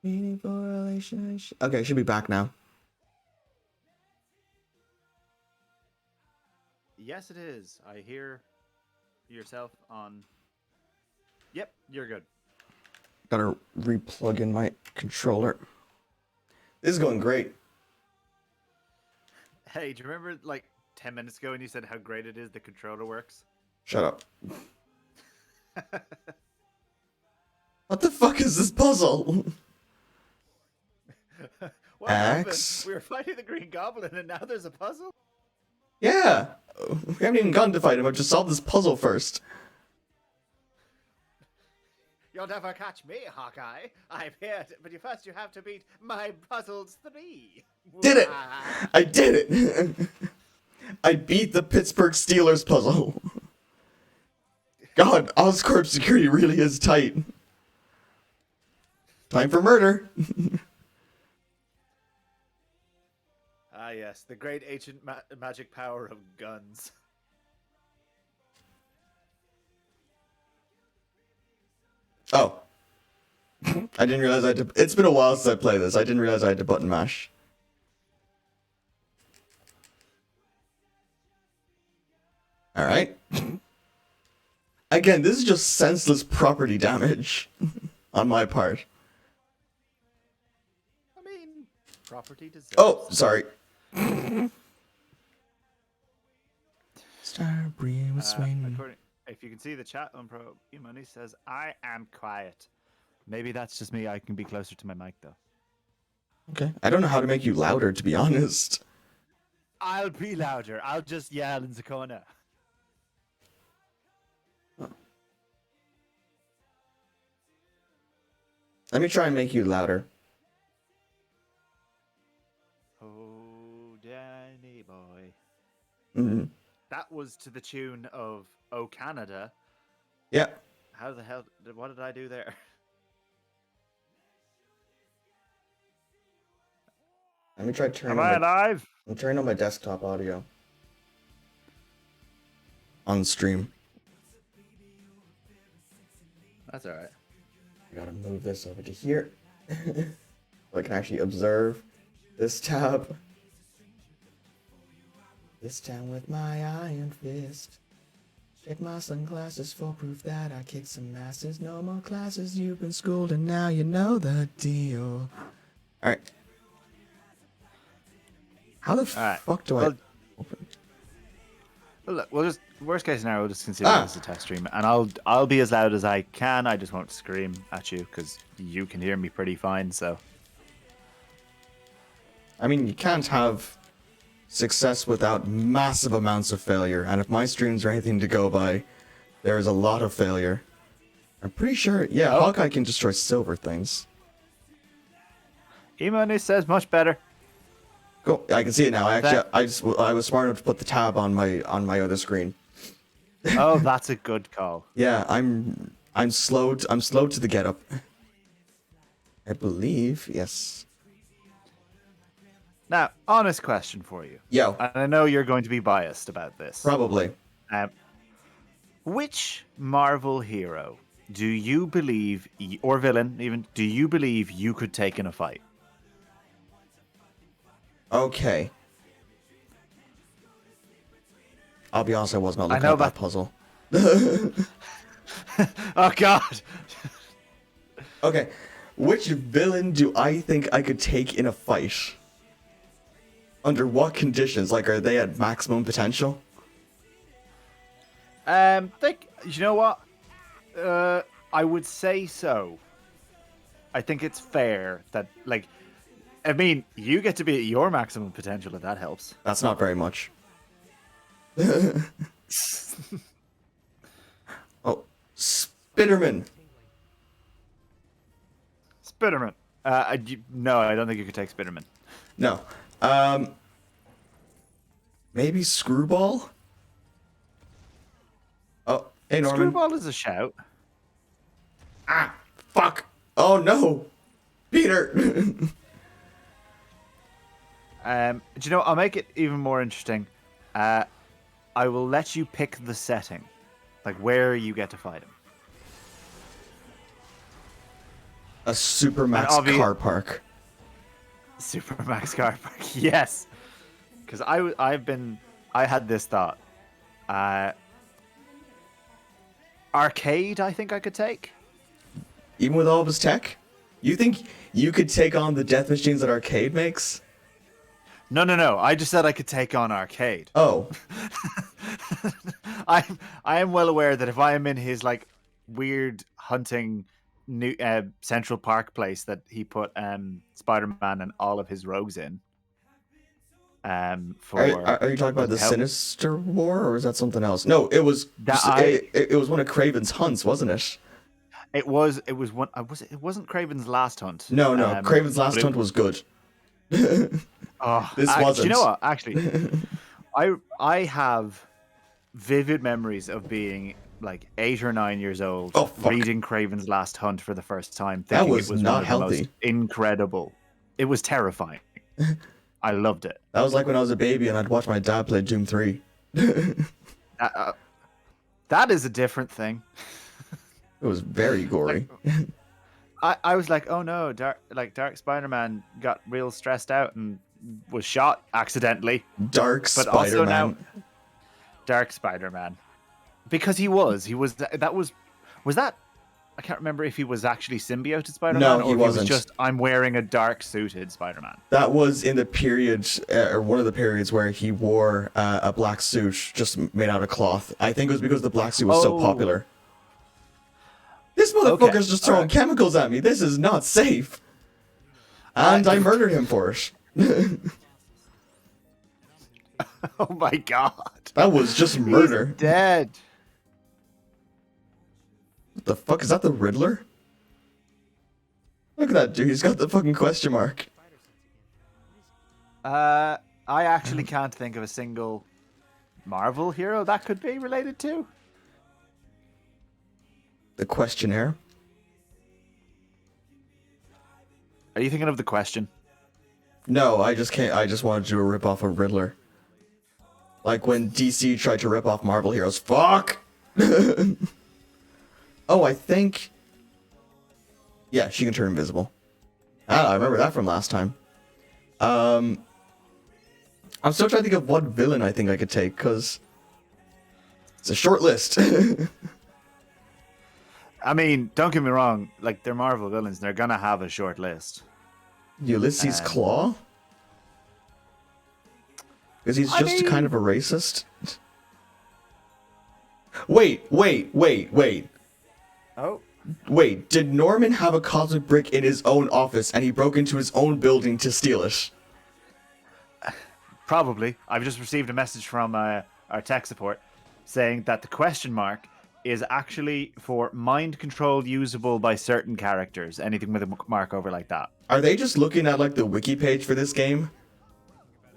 Meaningful relationship. Okay, should be back now. Yes, it is. I hear yourself on. Yep, you're good. Gotta replug in my controller. This is going great. Hey, do you remember like 10 minutes ago when you said how great it is the controller works? Shut up. What the fuck is this puzzle? What happened? X. We were fighting the Green Goblin and now there's a puzzle? Yeah. We haven't even gone to fight him. I've just solved this puzzle first. You'll never catch me, Hawkeye. I'm here, but first you have to beat my puzzles 3. Did it! I did it! I beat the Pittsburgh Steelers puzzle. God, Oscorp security really is tight. Time for murder. Ah, yes, the great ancient magic power of guns. Oh. I didn't realize I had to... It's been a while since I played this. I didn't realize I had to button mash. Alright. Again, this is just senseless property damage on my part. I mean, property deserves. Oh, sorry. Start breathing with swing. If you can see the chat on Pro Money says, I am quiet. Maybe that's just me. I can be closer to my mic, though. Okay. I don't know how to make you louder, to be honest. I'll be louder. I'll just yell in the corner. Oh. Let me try and make you louder. Oh, Danny boy. Mm-hmm. That was to the tune of Oh Canada. Yeah. How the hell? What did I do there? Let me try turning. Am I alive? I'm turning on my desktop audio. On stream. That's alright. I gotta move this over to here. So I can actually observe this tab. This time with my iron fist. Check my sunglasses for proof that I kicked some asses. No more classes, you've been schooled and now you know the deal. Alright. How the fuck do I open? Well, look, we'll just worst case scenario, we'll just consider this a test stream, and I'll be as loud as I can. I just won't scream at you because you can hear me pretty fine. So, I mean, you can't have success without massive amounts of failure, and if my streams are anything to go by, there is a lot of failure. I'm pretty sure, yeah, Hawkeye can destroy silver things. Imani says much better. Cool. I can see it now. I was smart enough to put the tab on my other screen. Oh, that's a good call. Yeah, I'm slow. I'm slow to the get up. I believe, yes. Now, honest question for you. Yo. And I know you're going to be biased about this. Probably. Which Marvel hero do you believe, or villain even, do you believe you could take in a fight? Okay. I'll be honest, I was not looking at that puzzle. Oh, God. Okay. Which villain do I think I could take in a fight? Under what conditions? Like, are they at maximum potential? You know what? I would say so. I think it's fair that, like, I mean, you get to be at your maximum potential if that helps. That's not very much. Oh, Spiderman. Spiderman. No, I don't think you could take Spiderman. No. Maybe Screwball? Oh, hey Norman. Screwball is a shout. Ah, fuck. Oh no. Peter. Do you know, I'll make it even more interesting. I will let you pick the setting. Like where you get to fight him. A Supermax car park. Supermax car park, yes. Because I had this thought. Arcade, I think I could take. Even with all of his tech? You think you could take on the death machines that Arcade makes? No. I just said I could take on Arcade. Oh. I am well aware that if I am in his like weird hunting new Central Park place that he put Spider-Man and all of his rogues in. For are you talking about the Sinister War, or is that something else? No, it was it was one of Craven's hunts, wasn't it? It was one. It wasn't Craven's last hunt. No. Craven's last hunt was good. Oh, this wasn't. Do you know what? Actually, I have vivid memories of being like 8 or 9 years old, reading Craven's Last Hunt for the first time. That was, it was not healthy. Incredible. It was terrifying. I loved it. That was like when I was a baby and I'd watch my dad play Doom 3. That is a different thing. It was very gory. I was like, oh no, Dark Spider-Man got real stressed out and was shot accidentally. Dark Spider-Man. Dark Spider-Man. Because he was that I can't remember if he was actually symbioted Spider-Man no, he or wasn't. He was just I'm wearing a dark suited Spider-Man. That was in the period, or one of the periods where he wore a black suit just made out of cloth. I think it was because the black suit was so popular. This motherfucker's just throwing chemicals at me. This is not safe. And I murdered him for it. Oh my god. That was just murder. He's dead. What the fuck? Is that the Riddler? Look at that dude. He's got the fucking question mark. I actually can't think of a single Marvel hero that could be related to. The Questionnaire. Are you thinking of The Question? No, I just can't. I just wanted to do a rip off of Riddler. Like when DC tried to rip off Marvel heroes. Fuck! Oh, I think... Yeah, she can turn invisible. Ah, I remember that from last time. I'm still trying to think of what villain I think I could take, because... It's a short list. I mean, don't get me wrong. Like, they're Marvel villains. They're gonna have a short list. Ulysses Claw? Because he's just kind of a racist. Wait. Oh. Wait, did Norman have a cosmic brick in his own office and he broke into his own building to steal it? Probably. I've just received a message from our tech support saying that the question mark is actually for mind control usable by certain characters. Anything with a mark over like that. Are they just looking at like the wiki page for this game?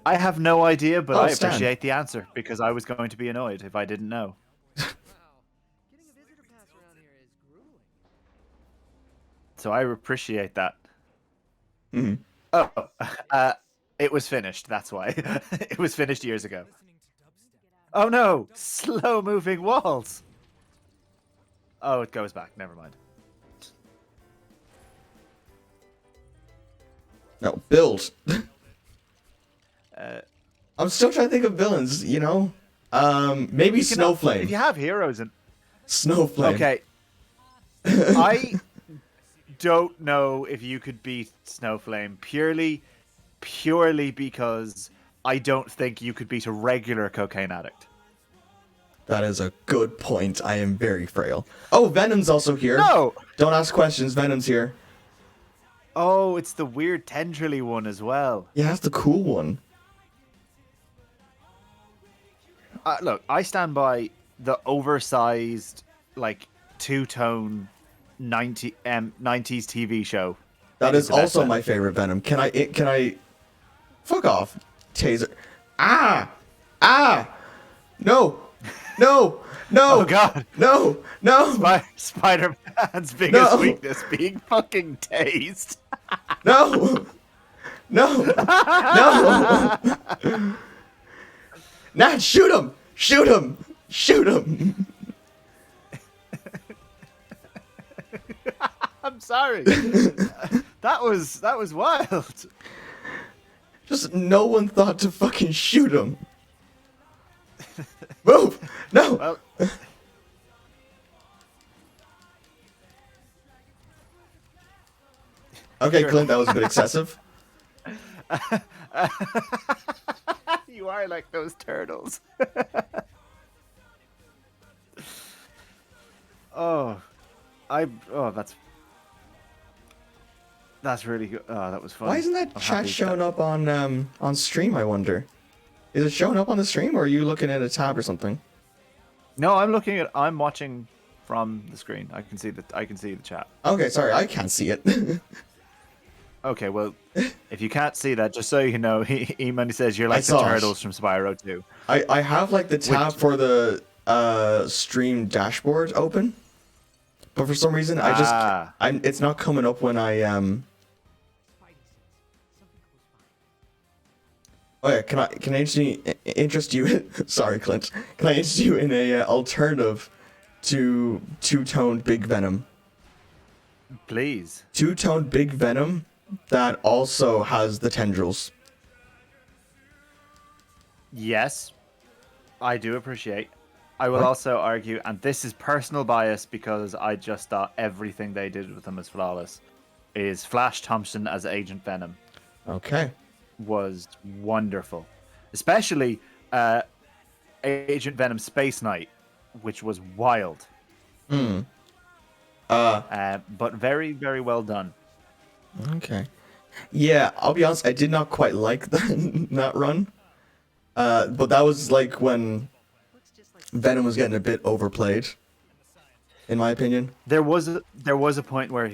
I have no idea, but I appreciate the answer because I was going to be annoyed if I didn't know. So I appreciate that. Mm-hmm. Oh, it was finished. That's why. It was finished years ago. Oh no! Slow moving walls! Oh, it goes back. Never mind. No, build. I'm still trying to think of villains, you know? Maybe Snowflame. If you have heroes in... Snowflame. Okay. I don't know if you could beat Snowflame purely because I don't think you could beat a regular cocaine addict. That is a good point. I am very frail. Oh, Venom's also here. No! Don't ask questions. Venom's here. Oh, it's the weird tendrily one as well. Yeah, that's the cool one. Look, I stand by the oversized, like, two-tone 90s TV show. That is also my favorite Venom. Can I... Fuck off. Taser. Ah! No! Oh god! No! Spider-Man's biggest weakness being fucking tased. No! Nat, shoot him! Shoot him! I'm sorry. That was wild. Just no one thought to fucking shoot him. Move! No! Well, Okay, Clint, that was a bit excessive. you are like those turtles. oh, oh, that's really good. Oh, that was funny. Why isn't that I'm chat happy showing up on stream, I wonder? Is it showing up on the stream, or are you looking at a tab or something? No, I'm watching from the screen. I can see the chat. Okay, sorry, I can't see it. Okay, well, if you can't see that, just so you know, Eamon says you're I like the saw it. turtles from Spyro 2. I have like the tab for the stream dashboard open, but for some reason it's not coming up when I Oh yeah, can I interest you? Sorry, Clint. Can I interest you in a alternative to two-toned Big Venom? Please. Two-toned Big Venom that also has the tendrils. Yes, I do appreciate. I will also argue, and this is personal bias because I just thought everything they did with him is flawless, is Flash Thompson as Agent Venom. Okay. Was wonderful. Especially Agent Venom Space Knight, which was wild. But very, very well done. Okay. Yeah, I'll be honest, I did not quite like that run. But that was like when Venom was getting a bit overplayed, in my opinion. There was a point where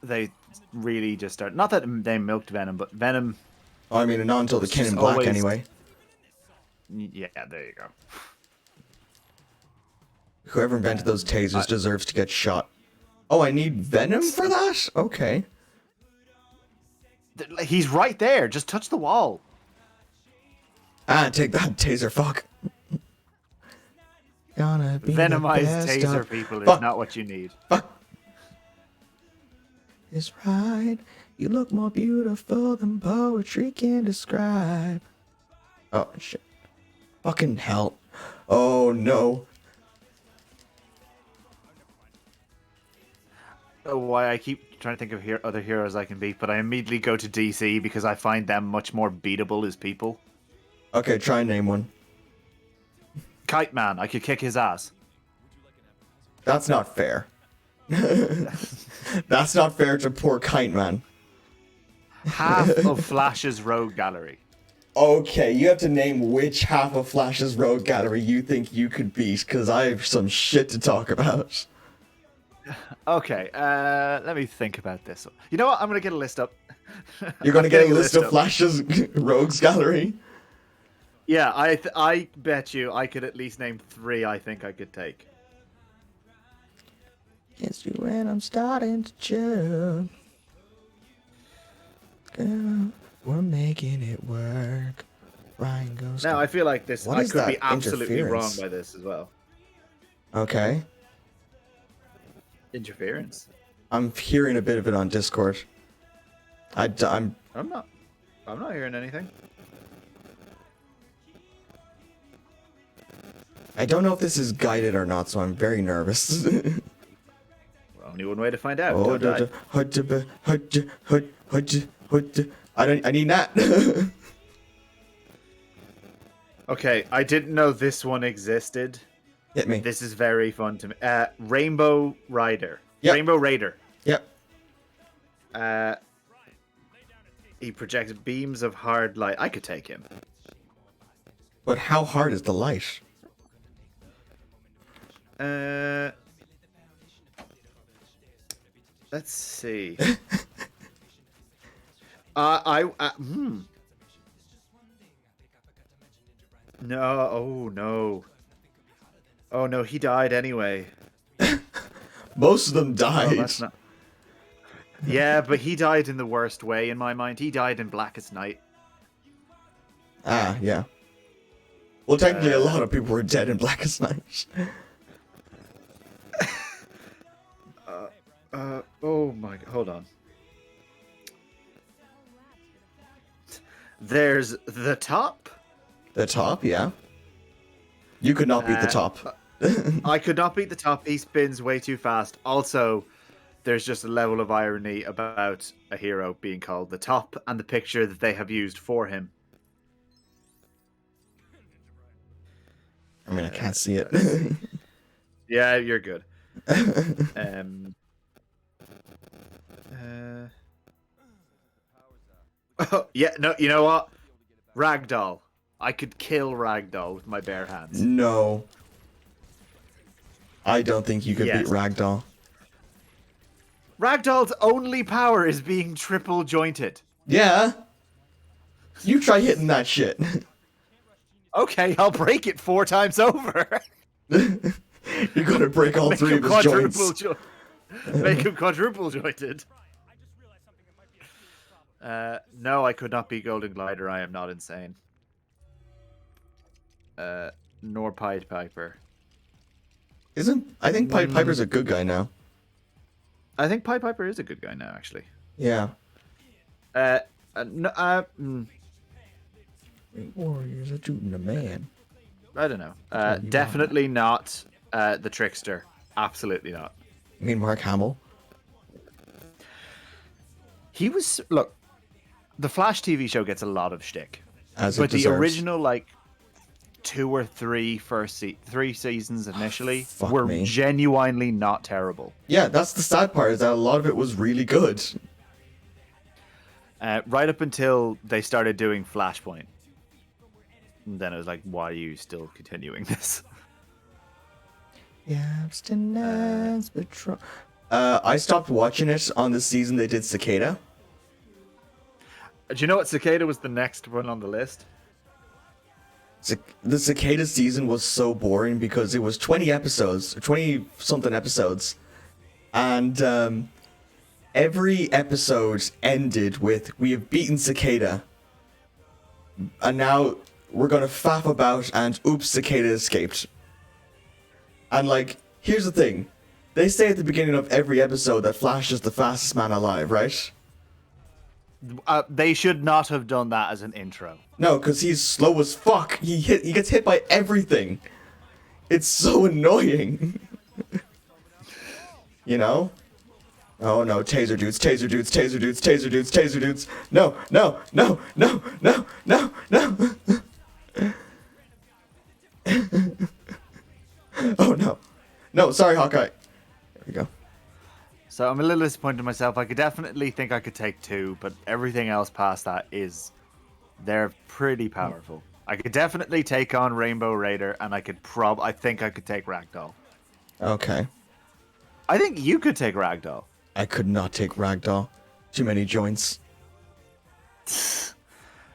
they really just started. Not that they milked Venom, but Venom. Oh, I mean, not until the King in Black, anyway. Yeah, there you go. Whoever invented those tasers deserves to get shot. Oh, I need Venom for that? Okay. He's right there. Just touch the wall. Ah, take that, taser fuck. Gonna be Venomized taser people is not what you need. Fuck. It's right. You look more beautiful than poetry can describe. Oh, shit. Fucking hell. Oh, no. Why I keep trying to think of other heroes I can beat, but I immediately go to DC because I find them much more beatable as people. Okay, try and name one. Kite Man, I could kick his ass. That's not fair. That's not fair to poor Kite Man. Half of Flash's rogue gallery. Okay, you have to name which half of Flash's rogue gallery you think you could beat, because I have some shit to talk about. Okay, let me think about this. You know what? I'm gonna get a list up. You're gonna get a list of Flash's rogues gallery? Yeah, I bet you I could at least name 3 I think I could take. It's you when I'm starting to choke. Girl, we're making it work. Ryan goes. Now I feel like this. What I is could be that absolutely wrong interference? by this as well. Okay. Interference? I'm hearing a bit of it on Discord. I'm I'm not hearing anything. I don't know if this is guided or not, so I'm very nervous. Only one way to find out. Oh, Don't die. I need that. Okay, I didn't know this one existed. Hit me. This is very fun to me. Rainbow Rider. Yep. Rainbow Raider. Yep. He projects beams of hard light. I could take him. But how hard is the light? Let's see. No, oh no. Oh no, he died anyway. Most of them Oh, died. that's not... Yeah, but he died in the worst way in my mind. He died in Blackest Night. Ah, yeah. Well, technically, a lot of people were dead in Blackest Night. Oh my god, hold on. There's the top. The top, yeah. You could not beat the top. I could not beat the top. He spins way too fast. Also, there's just a level of irony about a hero being called the top and the picture that they have used for him. I mean, I can't see it. Yeah, you're good. Oh, yeah, no, you know what? Ragdoll. I could kill Ragdoll with my bare hands. No. I don't think you could beat Ragdoll. Ragdoll's only power is being triple jointed. Yeah. You try hitting that shit. Okay, I'll break it 4 times over. You're gonna break all 3 of his joints. Make him quadruple jointed. No, I could not be Golden Glider. I am not insane. Nor Pied Piper. I think Pied Piper's a good guy now. I think Pied Piper is a good guy now, actually. Yeah. Warriors are shooting a man. I don't know. Definitely not the Trickster. Absolutely not. You mean Mark Hamill? He was... Look, the Flash TV show gets a lot of shtick. As it But the deserves. original, like, 2 or 3 3 seasons initially Fuck were me. genuinely not terrible. Yeah, that's the sad part, is that a lot of it was really good. Right up until they started doing Flashpoint. And then it was like, why are you still continuing this? Yeah, abstinence, patrol. I stopped watching it on the season they did Cicada. Do you know what? Cicada was the next one on the list. The Cicada season was so boring because it was 20 episodes, 20-something episodes. And every episode ended with, we have beaten Cicada. And now we're gonna faff about and oops, Cicada escaped. And like, here's the thing. They say at the beginning of every episode that Flash is the fastest man alive, right? They should not have done that as an intro. No, because he's slow as fuck. He gets hit by everything. It's so annoying. You know? Oh no, taser dudes, taser dudes, taser dudes, taser dudes, taser dudes. No, no, no, no, no, no, no. Oh no. No, sorry, Hawkeye. There we go. So I'm a little disappointed in myself. I could definitely think I could take 2, but everything else past that is... They're pretty powerful. I could definitely take on Rainbow Raider, and I think I could take Ragdoll. Okay. I think you could take Ragdoll. I could not take Ragdoll. Too many joints.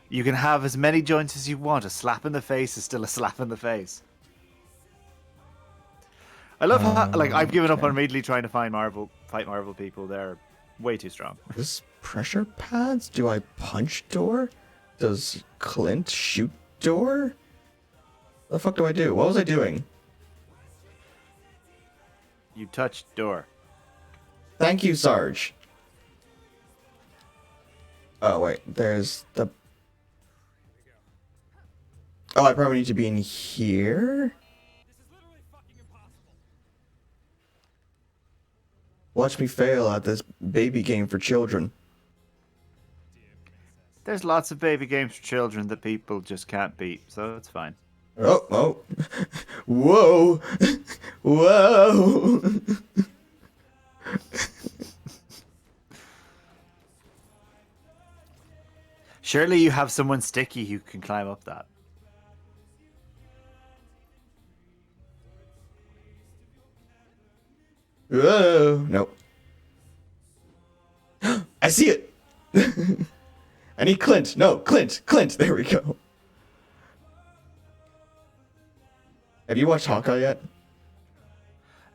You can have as many joints as you want. A slap in the face is still a slap in the face. I love how, like, I've given up on immediately trying to fight Marvel people. They're way too strong. This pressure pads? Do I punch door? Does Clint shoot door? What the fuck do I do? What was I doing? You touched door. Thank you, Sarge. Oh, wait. There's the... Oh, I probably need to be in here? Watch me fail at this baby game for children. There's lots of baby games for children that people just can't beat, so it's fine. Oh, oh. Whoa. Whoa. Surely you have someone sticky who can climb up that. Whoa. Nope. I see it. I need Clint. No, Clint. Clint. There we go. Have you watched Hawkeye yet?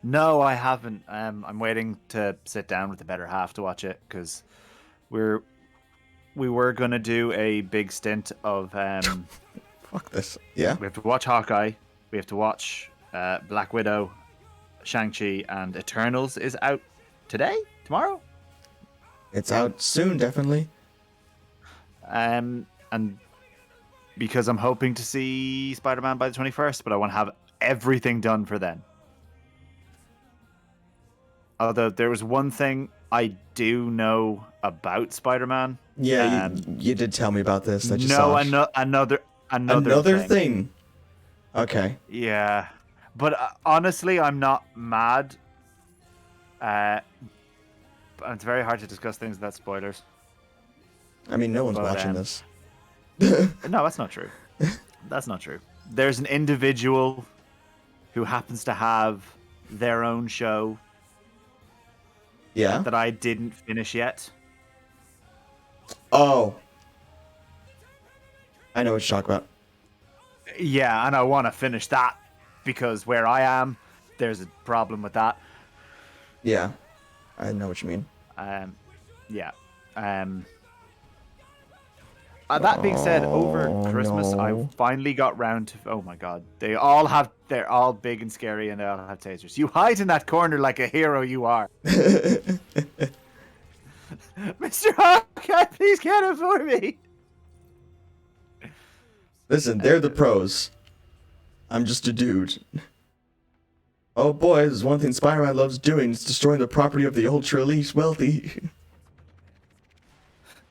No, I haven't. I'm waiting to sit down with the better half to watch it because we were gonna do a big stint of. Fuck this. Yeah. We have to watch Hawkeye. We have to watch Black Widow, Shang-Chi, and Eternals is out today, tomorrow. It's out soon, definitely. And because I'm hoping to see Spider-Man by the 21st, but I want to have everything done for then. Although there was one thing I do know about Spider-Man. Yeah, you did tell me about this. That you saw it. Another thing. Okay. Yeah, but honestly, I'm not mad. It's very hard to discuss things without spoilers. I mean, no one's watching this. No, that's not true. That's not true. There's an individual who happens to have their own show. Yeah. That I didn't finish yet. Oh. I know what you're talking about. Yeah, and I want to finish that because where I am, there's a problem with that. Yeah, I know what you mean. Yeah. That being said, over Christmas, no. I finally got round to. Oh my god, they're all big and scary, and they all have tasers. You hide in that corner like a hero you are. Mr. Hawkeye, please get it for me. Listen, they're the pros. I'm just a dude. Oh boy, there's one thing Spider-Man loves doing. It's destroying the property of the ultra-elite wealthy.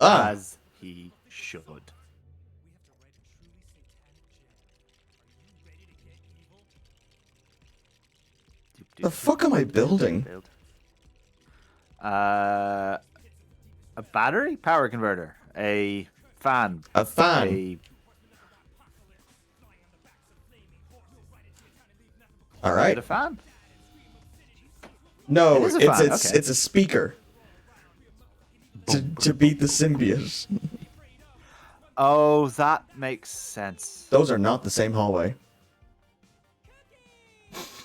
As he should. The fuck am I building? A battery power converter, a fan, A fan. All right. A fan. No, It is a fan, okay. it's a speaker. To beat the symbiote. Oh, that makes sense. Those are not the same hallway.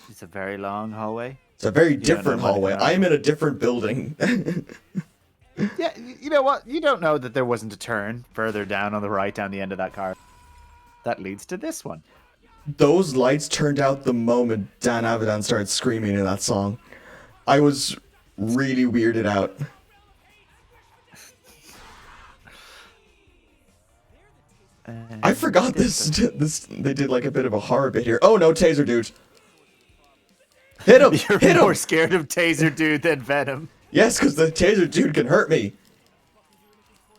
It's a very long hallway. It's a very different no, hallway. I am in a different building. Yeah, you know what? You don't know that there wasn't a turn further down on the right down the end of that car. That leads to this one. Those lights turned out the moment Dan Avidan started screaming in that song. I was really weirded out. I forgot this. They did like a bit of a horror bit here. Oh no, Taser dude! Hit him! You're Hit more him! scared of Taser Dude than Venom. Yes, because the Taser dude can hurt me.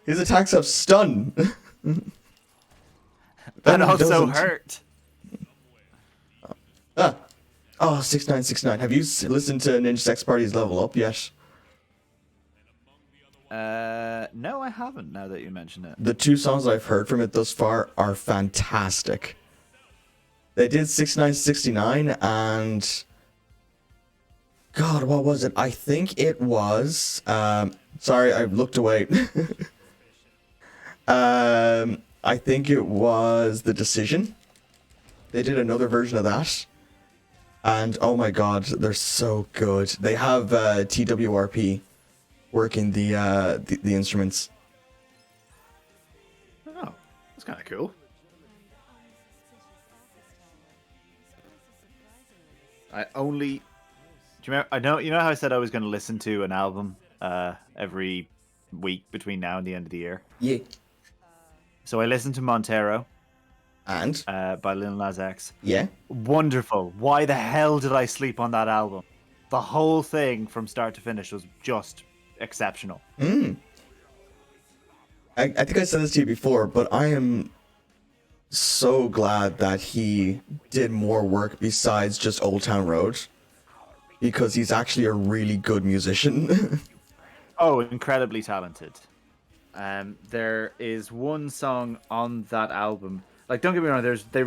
His attacks have stun. And also doesn't. hurt. Oh, 6969. Have you listened to Ninja Sex Party's Level Up yet? No, I haven't. Now that you mention it, The two songs I've heard from it thus far are fantastic. They did 6969 and God, what was it? I think it was sorry, I looked away. I think it was The Decision. They did another version of that. And oh my god, they're so good. They have TWRP working the instruments. oh, that's kind of cool. Do you remember? You know how I said I was going to listen to an album every week between now and the end of the year. Yeah. So I listened to Montero. And? By Lil Nas X. Yeah. Wonderful. Why the hell did I sleep on that album? The whole thing from start to finish was just exceptional. I think I said this to you before, but I am so glad that he did more work besides just Old Town Road. Because he's actually a really good musician. Oh, incredibly talented. There is one song on that album. Like, don't get me wrong,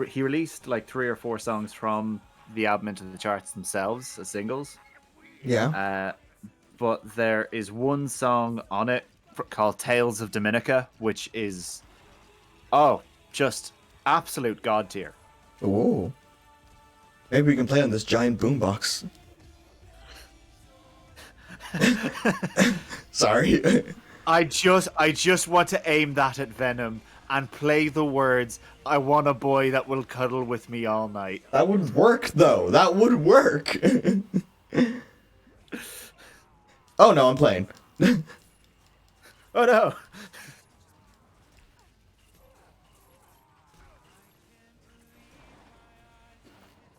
he released like 3 or 4 songs from the album into the charts themselves as singles. Yeah. But there is one song on it called Tales of Dominica, which is, just absolute god tier. Ooh. Maybe we can play on this giant boombox. Sorry. I just want to aim that at Venom and play the words, "I want a boy that will cuddle with me all night." That would work, though. That would work. Oh no, I'm playing. Oh no!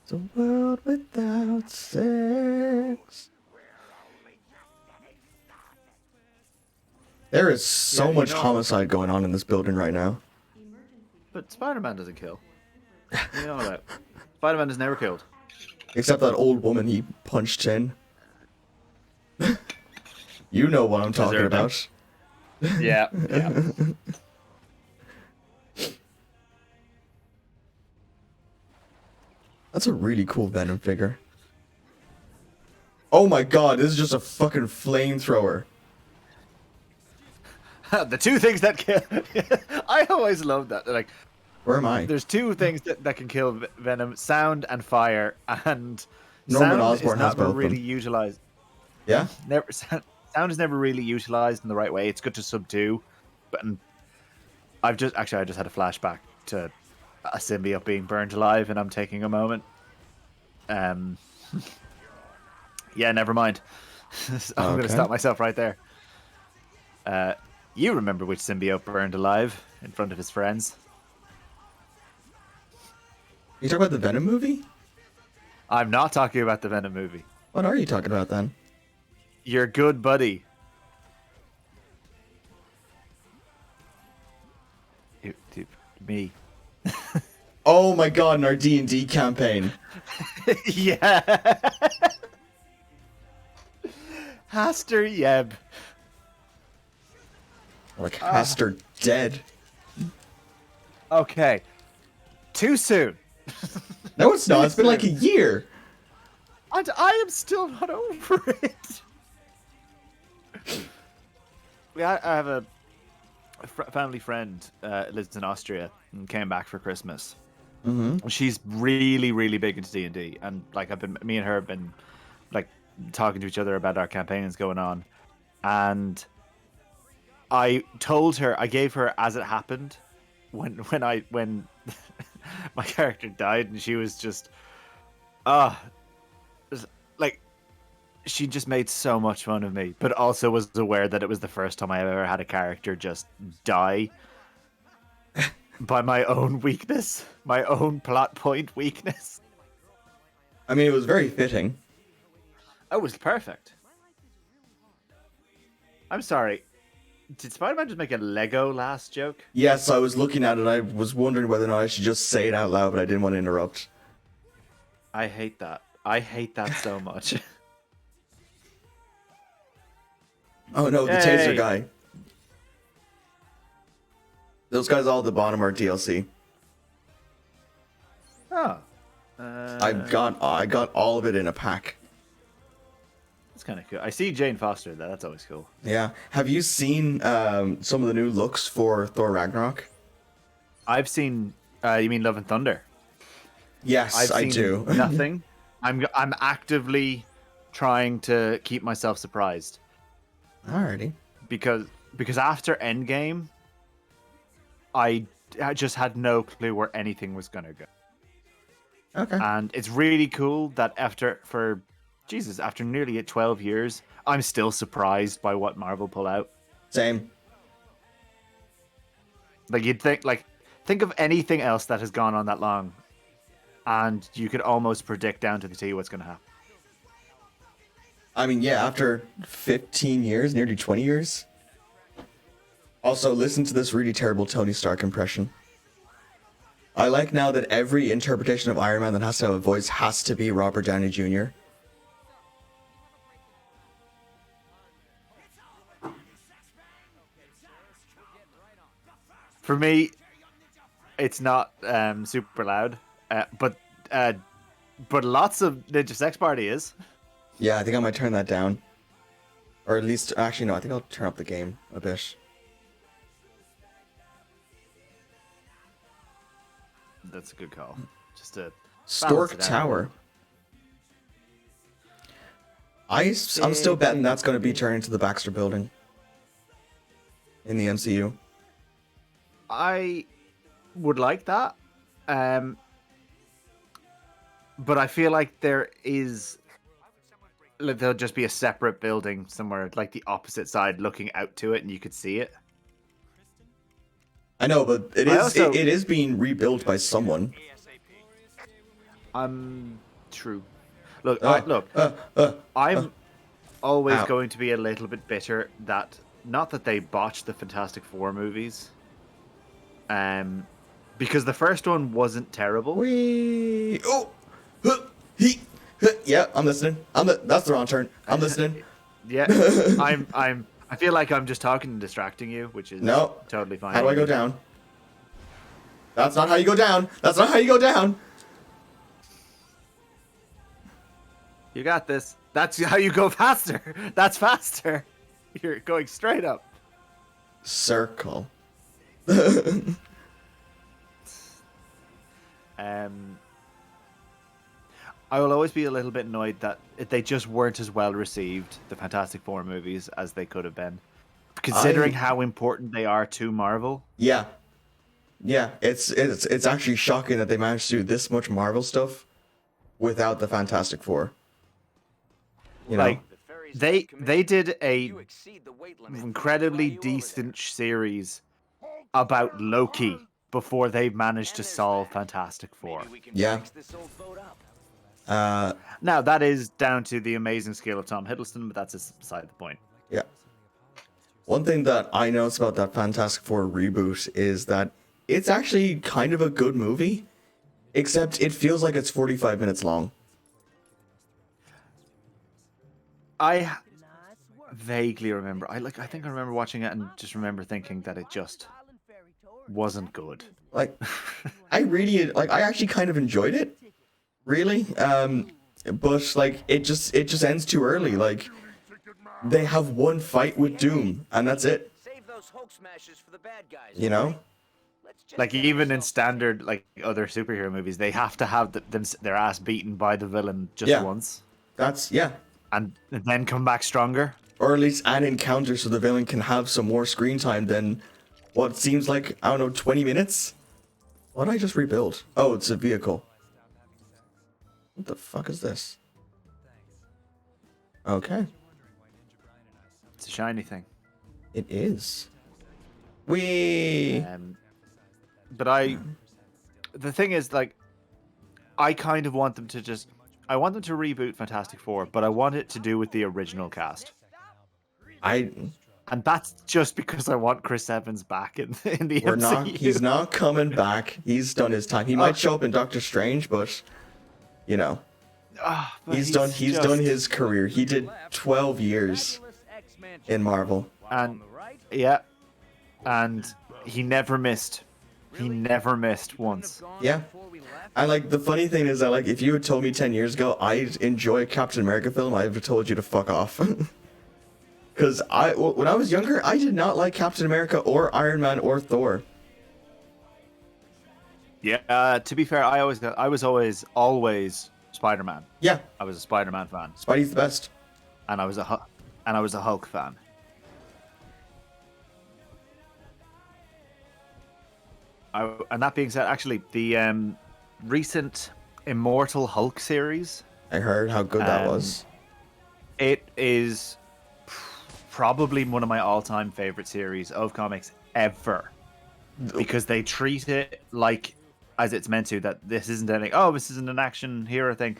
It's a world without sex. There is so Yeah, you much know- homicide going on in this building right now. But Spider-Man doesn't kill. What are you on about? Spider-Man is never killed. Except that old woman he punched in. You know what I'm talking Deserving. about. Yeah, yeah. That's a really cool Venom figure. Oh my god, this is just a fucking flamethrower. The two things that kill. I always love that. Like, Where am I? there's two things that can kill Venom: sound and fire. And Norman sound Osborn is has never both of really them. utilized. Yeah? Never sound is never really utilized in the right way. It's good to subdue, but I just had a flashback to a symbiote being burned alive, and I'm taking a moment. Yeah, never mind. I'm going to Okay. stop myself right there. You remember which symbiote burned alive in front of his friends? You talking about the Venom movie? I'm not talking about the Venom movie. What are you talking about then? Your good buddy. Me. Oh my god, in our D&D campaign. Yeah. Haster Yeb. Like, Haster dead. Okay. Too soon. No, it's not. It's been like a year. And I am still not over it. I have a family friend lives in Austria and came back for Christmas. Mm-hmm. She's really, really big into D&D, and like me and her have been like talking to each other about our campaigns going on, and I told her, I gave her as it happened when my character died, and she was just like, she just made so much fun of me, but also was aware that it was the first time I ever had a character just die by my own weakness, my own plot point weakness. I mean, it was very fitting. It was perfect. I'm sorry. Did Spider-Man just make a Lego last joke? Yes, I was looking at it. I was wondering whether or not I should just say it out loud, but I didn't want to interrupt. I hate that. I hate that so much. Oh no, the Yay. taser guy. Those guys all at the bottom are DLC. Oh. I got all of it in a pack. That's kind of cool. I see Jane Foster there. That's always cool. Yeah. Have you seen some of the new looks for Thor Ragnarok? I've seen. You mean Love and Thunder? Yes, I've I seen do. nothing. I'm actively trying to keep myself surprised Alrighty. because after Endgame, I just had no clue where anything was gonna go. Okay. And it's really cool that after nearly 12 years, I'm still surprised by what Marvel pull out. Same. Like, you'd think of anything else that has gone on that long, and you could almost predict down to the T what's going to happen. I mean, yeah, after 15 years, nearly 20 years. Also, listen to this really terrible Tony Stark impression. I like now that every interpretation of Iron Man that has to have a voice has to be Robert Downey Jr. For me, it's not super loud, but lots of Ninja Sex Party is. Yeah, I think I might turn that down. Or at least, actually, no, I think I'll turn up the game a bit. That's a good call. Just to Stork balance it out. Tower. I'm still betting that's going to be turned into the Baxter Building in the MCU. I would like that, but I feel like there is like, there'll just be a separate building somewhere, like the opposite side, looking out to it, and you could see it. I know, but it I is also- it is being rebuilt by someone. True. Look, Uh, I'm always Ow. going to be a little bit bitter that not that they botched the Fantastic Four movies, because the first one wasn't terrible. Wee. Oh. Yeah, I'm listening. That's the wrong turn. I'm listening. Yeah, I feel like I'm just talking and distracting you, which is No. totally fine. How do I go down? That's not how you go down. That's not how you go down. You got this. That's how you go faster. That's faster. You're going straight up. Circle. I will always be a little bit annoyed that they just weren't as well received, the Fantastic Four movies, as they could have been, considering how important they are to Marvel. Yeah. Yeah, it's actually shocking that they managed to do this much Marvel stuff without the Fantastic Four. You know? Like, they did a incredibly decent series about Loki before they managed to solve Fantastic Four. Yeah. Now, that is down to the amazing skill of Tom Hiddleston, but that's beside the point. Yeah. One thing that I noticed about that Fantastic Four reboot is that it's actually kind of a good movie, except it feels like it's 45 minutes long. I vaguely remember. I think I remember watching it and just remember thinking that it just wasn't good. Like, I actually kind of enjoyed it, really. But like, it just ends too early. Like, they have one fight with Doom, and that's it. You know? Like, even in standard, like, other superhero movies, they have to have their ass beaten by the villain just once. Yeah. And then come back stronger. Or at least an encounter so the villain can have some more screen time than what seems like, I don't know, 20 minutes? What did I just rebuild? Oh, it's a vehicle. What the fuck is this? Okay. It's a shiny thing. It is. Wee. But the thing is, like, I kind of want them to I want them to reboot Fantastic Four, but I want it to do with the original cast. And that's just because I want Chris Evans back in the MCU. He's not coming back. He's done his time. He might show up in Doctor Strange, but you know, he's done his career. He did 12 years in Marvel. And and he never missed. He never missed once. Yeah. And like, the funny thing is that, like, if you had told me 10 years ago I'd enjoy a Captain America film, I'd have told you to fuck off. Because when I was younger, I did not like Captain America or Iron Man or Thor. Yeah. To be fair, I was always Spider-Man. Yeah. I was a Spider-Man fan. Spidey's the best. And I was a Hulk fan. And that being said, actually, the recent Immortal Hulk series. I heard how good that was. It is probably one of my all-time favorite series of comics ever, because they treat it like as it's meant to. That this isn't an action hero thing.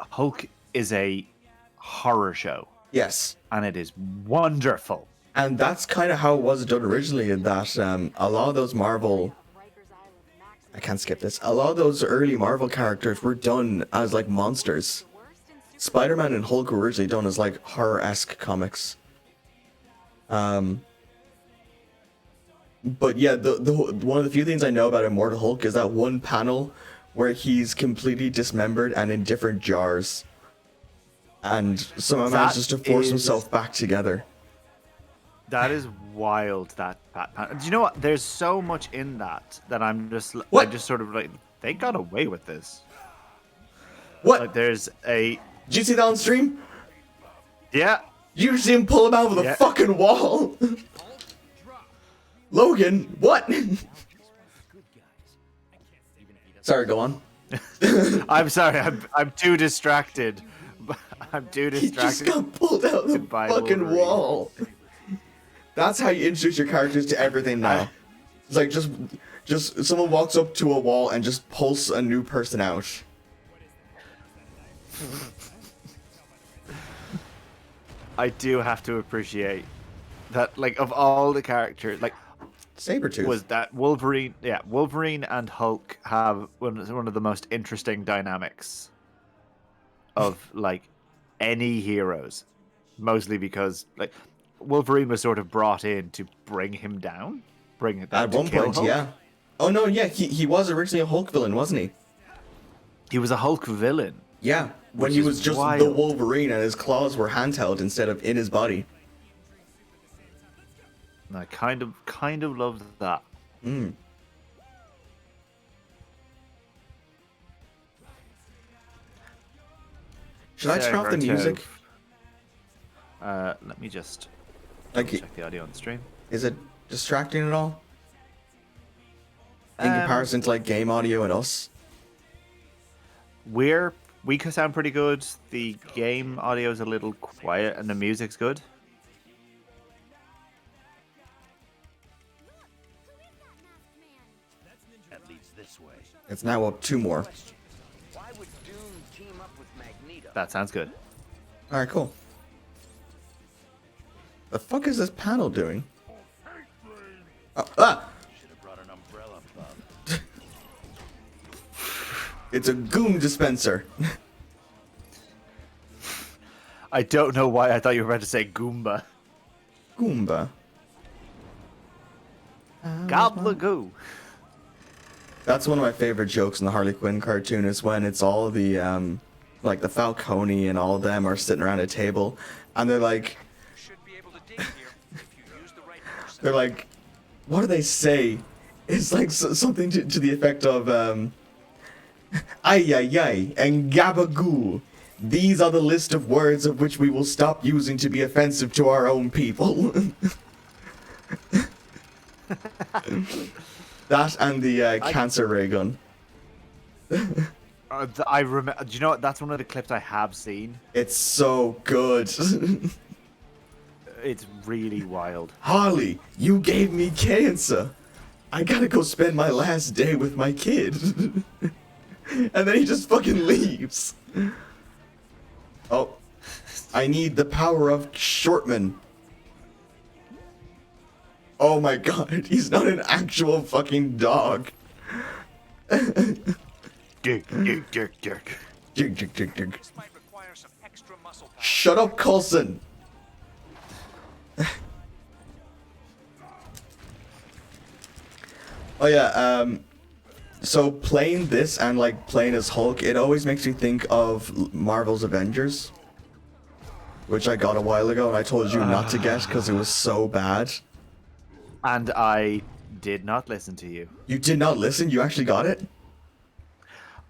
Hulk is a horror show. Yes. And it is wonderful. And that's kind of how it was done originally, in that a lot of those Marvel... I can't skip this. A lot of those early Marvel characters were done as, like, monsters. Spider-Man and Hulk were originally done as, like, horror-esque comics. But yeah, the one of the few things I know about Immortal Hulk is that one panel where he's completely dismembered and in different jars. And somehow manages to force himself back together. That is wild. That panel. Do you know what? There's so much in that I'm just What? I just sort of like, they got away with this. What? Like, there's a... Did you see that on stream? Yeah. You see him pull him out of the fucking wall. Logan, what? Sorry, go on. I'm sorry. I'm too distracted I'm too He just distracted. got pulled out of the by fucking Wolverine. wall. That's how you introduce your characters to everything now. It's like just someone walks up to a wall and just pulls a new person out. I do have to appreciate that, like, of all the characters, like, Sabretooth. was that Wolverine? Yeah, Wolverine and Hulk have one of the most interesting dynamics of like any heroes, mostly because like Wolverine was sort of brought in to bring him down, bring it down At to one kill point, Hulk. yeah. Oh no, yeah, he was originally a Hulk villain, wasn't he? He was a Hulk villain. Yeah, when Which he is was just the wild. Wolverine and his claws were handheld instead of in his body. And I kind of loved that. Mm. Should I turn off the music? Let me just Like, check the audio on the stream. is it distracting at all? In Um, comparison to like game audio and us? We can sound pretty good. The game audio is a little quiet, and the music's good. That leads this way. It's now up 2 more. Why would Doom team up with Magneto? That sounds good. Alright, cool. The fuck is this panel doing? Ah! Should have brought an umbrella, Bub. It's a goom dispenser. I don't know why I thought you were about to say Goomba. Goomba. Gobblagoo. That's one of my favorite jokes in the Harley Quinn cartoon is when it's all the, like the Falcone and all of them are sitting around a table and they're like, Should be able to dig here if you use the right person. they're like, what do they say? It's like something to the effect of, ay ay ay and gabagoo. These are the list of words of which we will stop using to be offensive to our own people. That and the cancer ray gun. I remember. Do you know what? That's one of the clips I have seen. It's so good. It's really wild. Harley, you gave me cancer. I gotta go spend my last day with my kid. And then he just fucking leaves. Oh, I need the power of Shortman. Oh my god, he's not an actual fucking dog. Dick. Dig, dig, dig, dig. This might require some extra muscle power. Shut up, Coulson. Oh yeah, so playing this and like playing as Hulk, it always makes me think of Marvel's Avengers, which I got a while ago and I told you not to get because it was so bad. And I did not listen to you. You did not listen? You actually got it?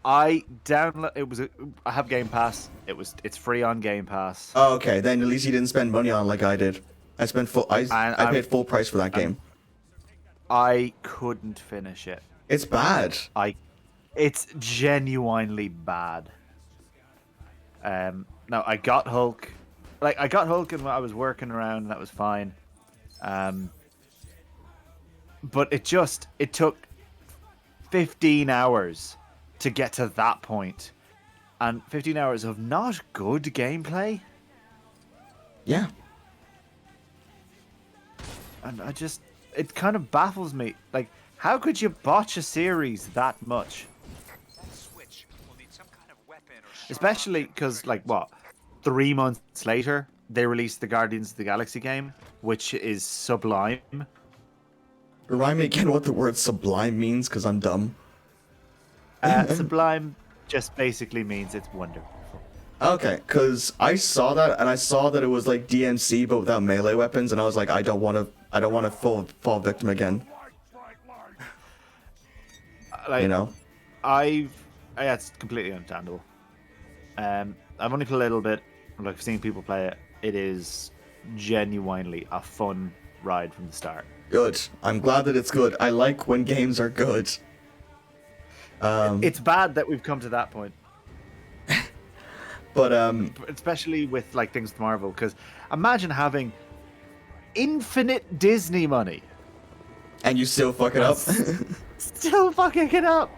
I download. I have Game Pass. It's free on Game Pass. Oh, okay, then at least you didn't spend money on it like I did. I spent full. I paid full price for that game. I couldn't finish it. It's bad. It's genuinely bad. Now I got Hulk. Like I got Hulk and I was working around and that was fine. But it took 15 hours to get to that point. And 15 hours of not good gameplay. Yeah. And it kind of baffles me. Like, how could you botch a series that much? That switch will need some kind of weapon or sharp Especially because, like, 3 months later, they released the Guardians of the Galaxy game, which is sublime. Remind me again what the word sublime means, because I'm dumb. Sublime just basically means it's wonderful. Okay, because I saw that, and I saw that it was like DMC, but without melee weapons, and I was like, I don't want to fall victim again. Like, You know? It's completely understandable. I've only played a little bit. Like, I've seen people play it. It is genuinely a fun ride from the start. Good. I'm glad that it's good. I like when games are good. It's bad that we've come to that point. But especially with like things with Marvel, because imagine having infinite Disney money, and you still fuck it up. still fucking it up.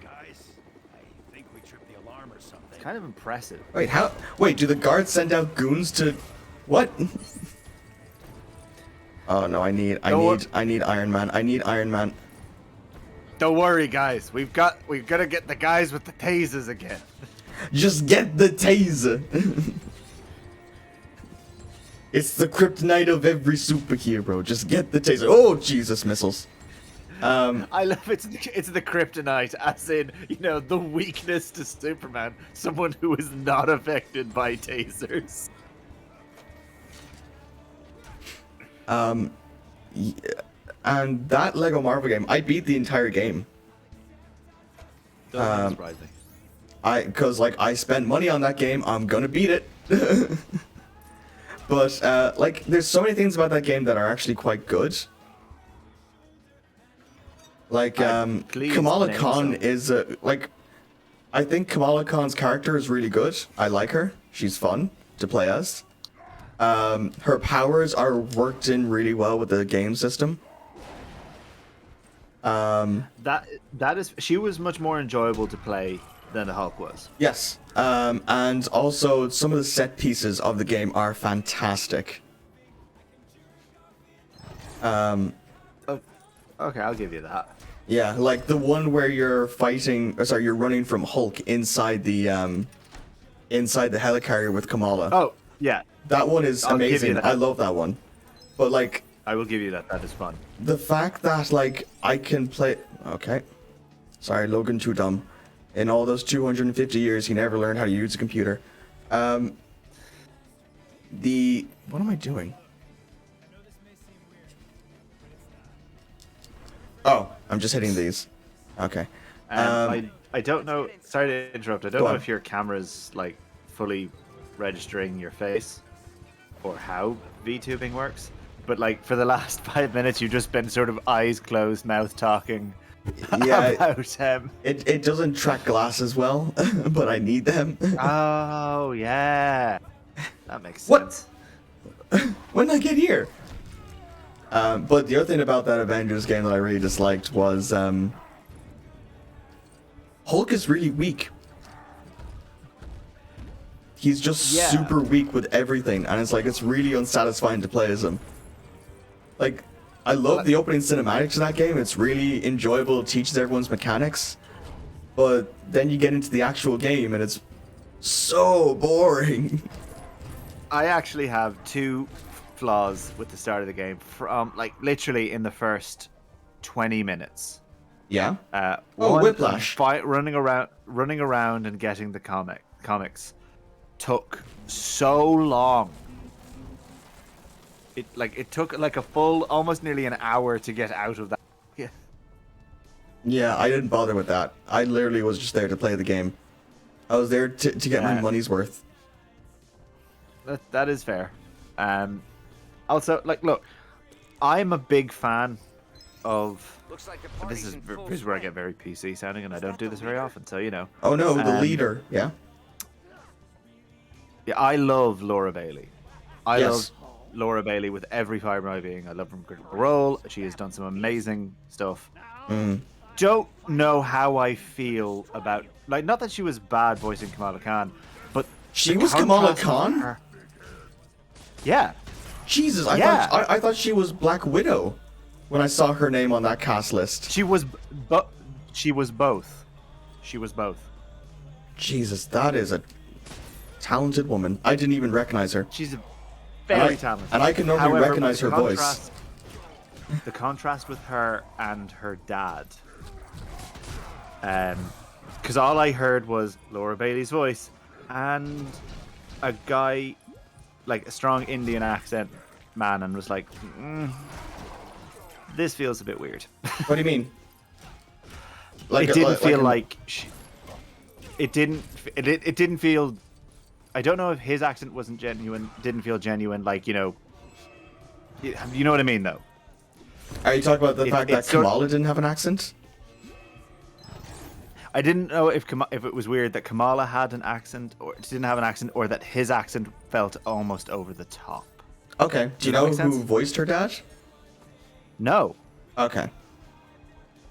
Guys, I think we tripped the alarm or something. It's kind of impressive. Wait, how? Wait, do the guards send out goons to what? Oh no, I need Iron Man. I need Iron Man. Don't worry, guys. We've got to get the guys with the tasers again. Just get the taser. It's the kryptonite of every superhero. Just get the taser. Oh Jesus, missiles. I love it's the kryptonite, as in, you know, the weakness to Superman, someone who is not affected by tasers. Yeah, and that Lego Marvel game, I beat the entire game. Doesn't surprise me. Cause like I spent money on that game, I'm gonna beat it. But like, there's so many things about that game that are actually quite good. Like, please Kamala name Khan some. is like, I think Kamala Khan's character is really good. I like her. She's fun to play as. Her powers are worked in really well with the game system. That is, she was much more enjoyable to play than the Hulk was. Yes. And also some of the set pieces of the game are fantastic. Okay, I'll give you that. Yeah, like the one where you're fighting, or sorry, you're running from Hulk inside the helicarrier with Kamala. Oh, yeah. That one is I'll give you amazing. that. I love that one. But like, I will give you that. That is fun. the fact that like I can play, okay, sorry, Logan too dumb. In all those 250 years, he never learned how to use a computer. What am I doing? Oh, I'm just hitting these. Okay. I don't know. Sorry to interrupt. I don't Go know on. if your camera's like fully registering your face, or how VTubing works. But like for the last 5 minutes, you've just been sort of eyes closed, mouth talking. Yeah, About it doesn't track glasses well, but I need them. Oh yeah, that makes What? sense. When did I get here? But the other thing about that Avengers game that I really disliked was Hulk is really weak. He's just Yeah. super weak with everything, and it's like it's really unsatisfying to play as him. Like, I love the opening cinematic to that game. It's really enjoyable. It teaches everyone's mechanics. But then you get into the actual game, and it's so boring. I actually have two flaws with the start of the game. From like literally in the first 20 minutes. Yeah? One, Whiplash. running around and getting the comics took so long. It took like a full, almost nearly an hour to get out of that. Yeah. Yeah, I didn't bother with that. I literally was just there to play the game. I was there to get my Yeah. money's worth. That is fair. Also, like, look, I'm a big fan of. Looks like the This party's is in full this is where I swing. get very PC sounding, and I don't do this very often, so you know. Oh no, the Um, leader. Yeah? Yeah, I love Laura Bailey. I Yes. love Laura Bailey with every fiber of my being. I love her from Critical Role. She has done some amazing stuff. Don't know how I feel about, like, not that she was bad voicing Kamala Khan, but She the was Kamala contrast of Khan? her- Yeah, Jesus, Yeah. I thought she was Black Widow when I saw her name on that cast list. she was, but she was both. She was both. Jesus, that is a talented woman. I didn't even recognize her. She's And very I- talented. and I can normally However, recognize the her voice. The contrast with her and her dad. Because all I heard was Laura Bailey's voice and a guy, like a strong Indian accent man, and was like, this feels a bit weird. What do you mean? It didn't feel an- like it didn't feel. I don't know if his accent wasn't genuine. Didn't feel genuine. Like, you know what I mean, though. Are you talking about the It- fact that it's sort- Kamala didn't have an accent? I didn't know if if it was weird that Kamala had an accent or didn't have an accent, or that his accent felt almost over the top. Okay. Do you that know make sense? who voiced her dad? No. Okay.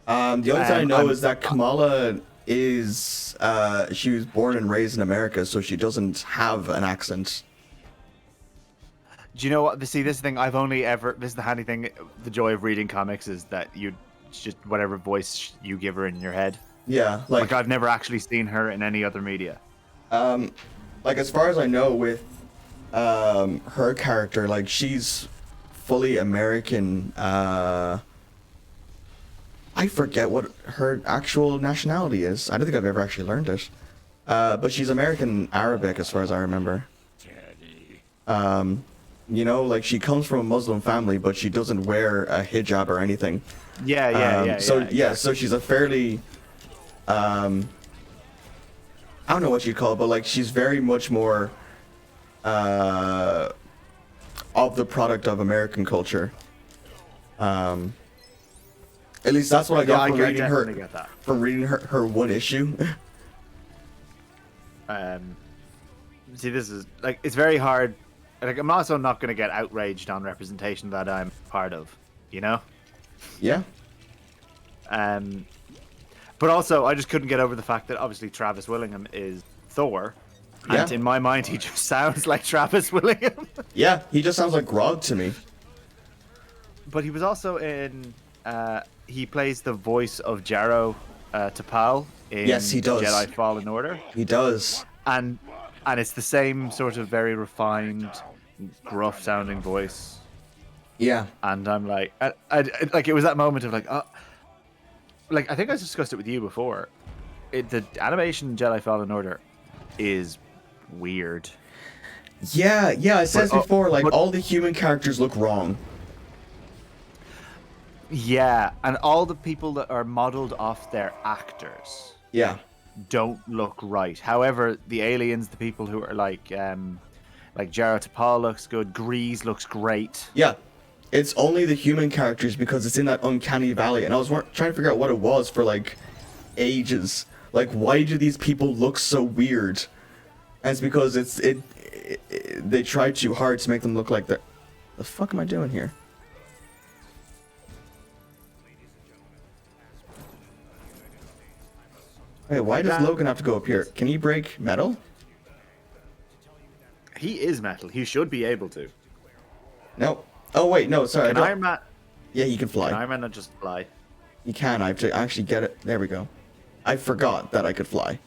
The only thing I know I'm- is that Kamala is she was born and raised in America, so she doesn't have an accent. Do you know what? See, this is the thing. I've only ever. This is the handy thing. The joy of reading comics is that you just whatever voice you give her in your head. Yeah, Like I've never actually seen her in any other media. like as far as I know with her character, like she's fully American. I forget what her actual nationality is. I don't think I've ever actually learned it. But she's American Arabic as far as I remember. You know, like she comes from a Muslim family, but she doesn't wear a hijab or anything. Yeah. So she's a fairly I don't know what you'd call it, but like she's very much more of the product of American culture. At least that's what I got from reading definitely her get that. from reading her one issue. See, this is like it's very hard. Like I'm also not going to get outraged on representation that I'm part of. You know. Yeah. But also, I just couldn't get over the fact that obviously Travis Willingham is Thor, and Yeah. in my mind, he just sounds like Travis Willingham. Yeah, he just sounds like Grog to me. But he was also in. He plays the voice of Jarrow T'Pol in Yes, he does. Jedi Fallen Order, He does. and it's the same sort of very refined, gruff-sounding voice. Yeah. And I'm like, I like it was that moment of like, like I think I discussed it with you before. The animation in Jedi Fallen Order is weird. Yeah, I said this But, before, like but- all the human characters look wrong. Yeah, and all the people that are modeled off their actors Yeah. don't look right. However, the aliens, the people who are like Jarrah T'Pol looks good, Grease looks great. Yeah. It's only the human characters because it's in that uncanny valley, and I was trying to figure out what it was for like ages. Like, why do these people look so weird? And it's because they tried too hard to make them look like the fuck am I doing here? Wait, why does Logan have to go up here? Can he break metal? He is metal. He should be able to. No. Oh wait, no, sorry. I Can don't- Iron Man? Yeah, he can fly. Can Iron Man not just fly? He can. I have to actually get it. There we go. I forgot that I could fly.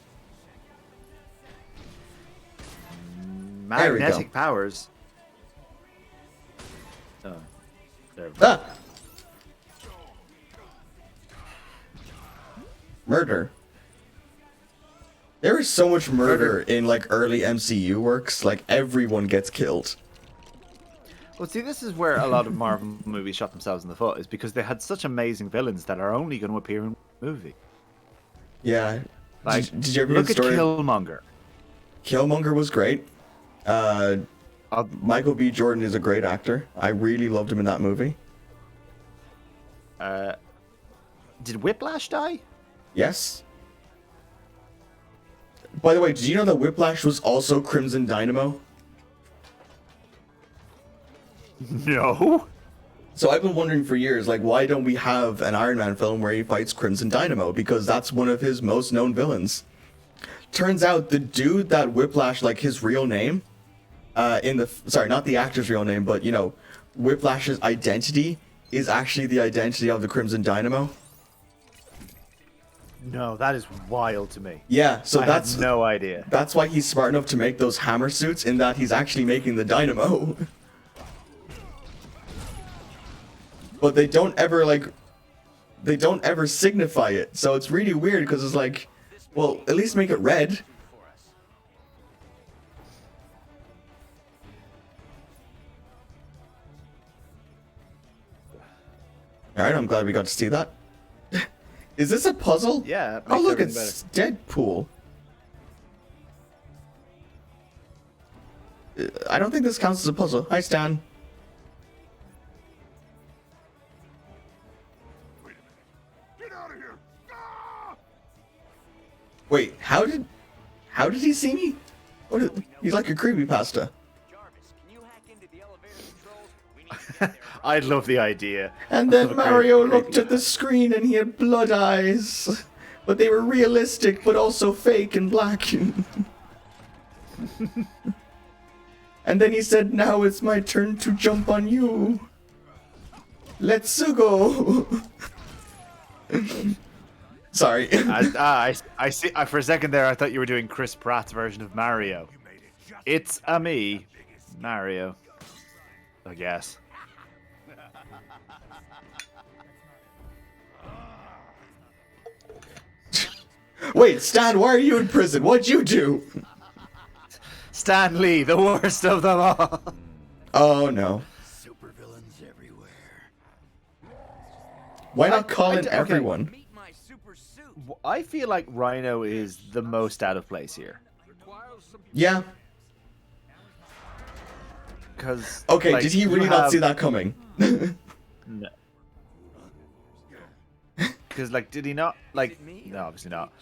There we go. Magnetic powers. Oh, there. Ah! Murder. There is so much murder in like early MCU works. Like everyone gets killed. Well, see, this is where a lot of Marvel movies shot themselves in the foot, is because they had such amazing villains that are only going to appear in the movie. Yeah. Like, did you ever look read at the story? Killmonger. Killmonger was great. Michael B. Jordan is a great actor. I really loved him in that movie. Did Whiplash die? Yes. By the way, did you know that Whiplash was also Crimson Dynamo? No. So I've been wondering for years, like, why don't we have an Iron Man film where he fights Crimson Dynamo? Because that's one of his most known villains. Turns out the dude that Whiplash, like his real name, sorry, not the actor's real name, but you know, Whiplash's identity is actually the identity of the Crimson Dynamo. No, that is wild to me. Yeah, so I that's had no idea. That's why he's smart enough to make those hammer suits, in that he's actually making the dynamo. But they don't ever signify it. So it's really weird because it's like, well, at least make it red. Alright, I'm glad we got to see that. Is this a puzzle? Yeah, it Oh, makes look, everything it's Deadpool. I don't think this counts as a puzzle. Hi, Stan. Get out of here! Ah! Wait, how did he see me? He's like a creepypasta. Jarvis, can you hack into the elevator controls? We need to get there. I love the idea. And of then a Mario creepy looked at the ass. screen and he had blood eyes. But they were realistic, but also fake and black. And then he said, now it's my turn to jump on you. Let's go. Sorry. I see. For a second there, I thought you were doing Chris Pratt's version of Mario. It's a me, Mario. I guess. Wait, Stan, why are you in prison? What'd you do? Stan Lee, the worst of them all. Oh no. Supervillains everywhere. Why not call in okay. everyone? Meet my super suit. I feel like Rhino is the most out of place here. Yeah. Because Okay, did he really not see that coming? No. Because did he not No, obviously not.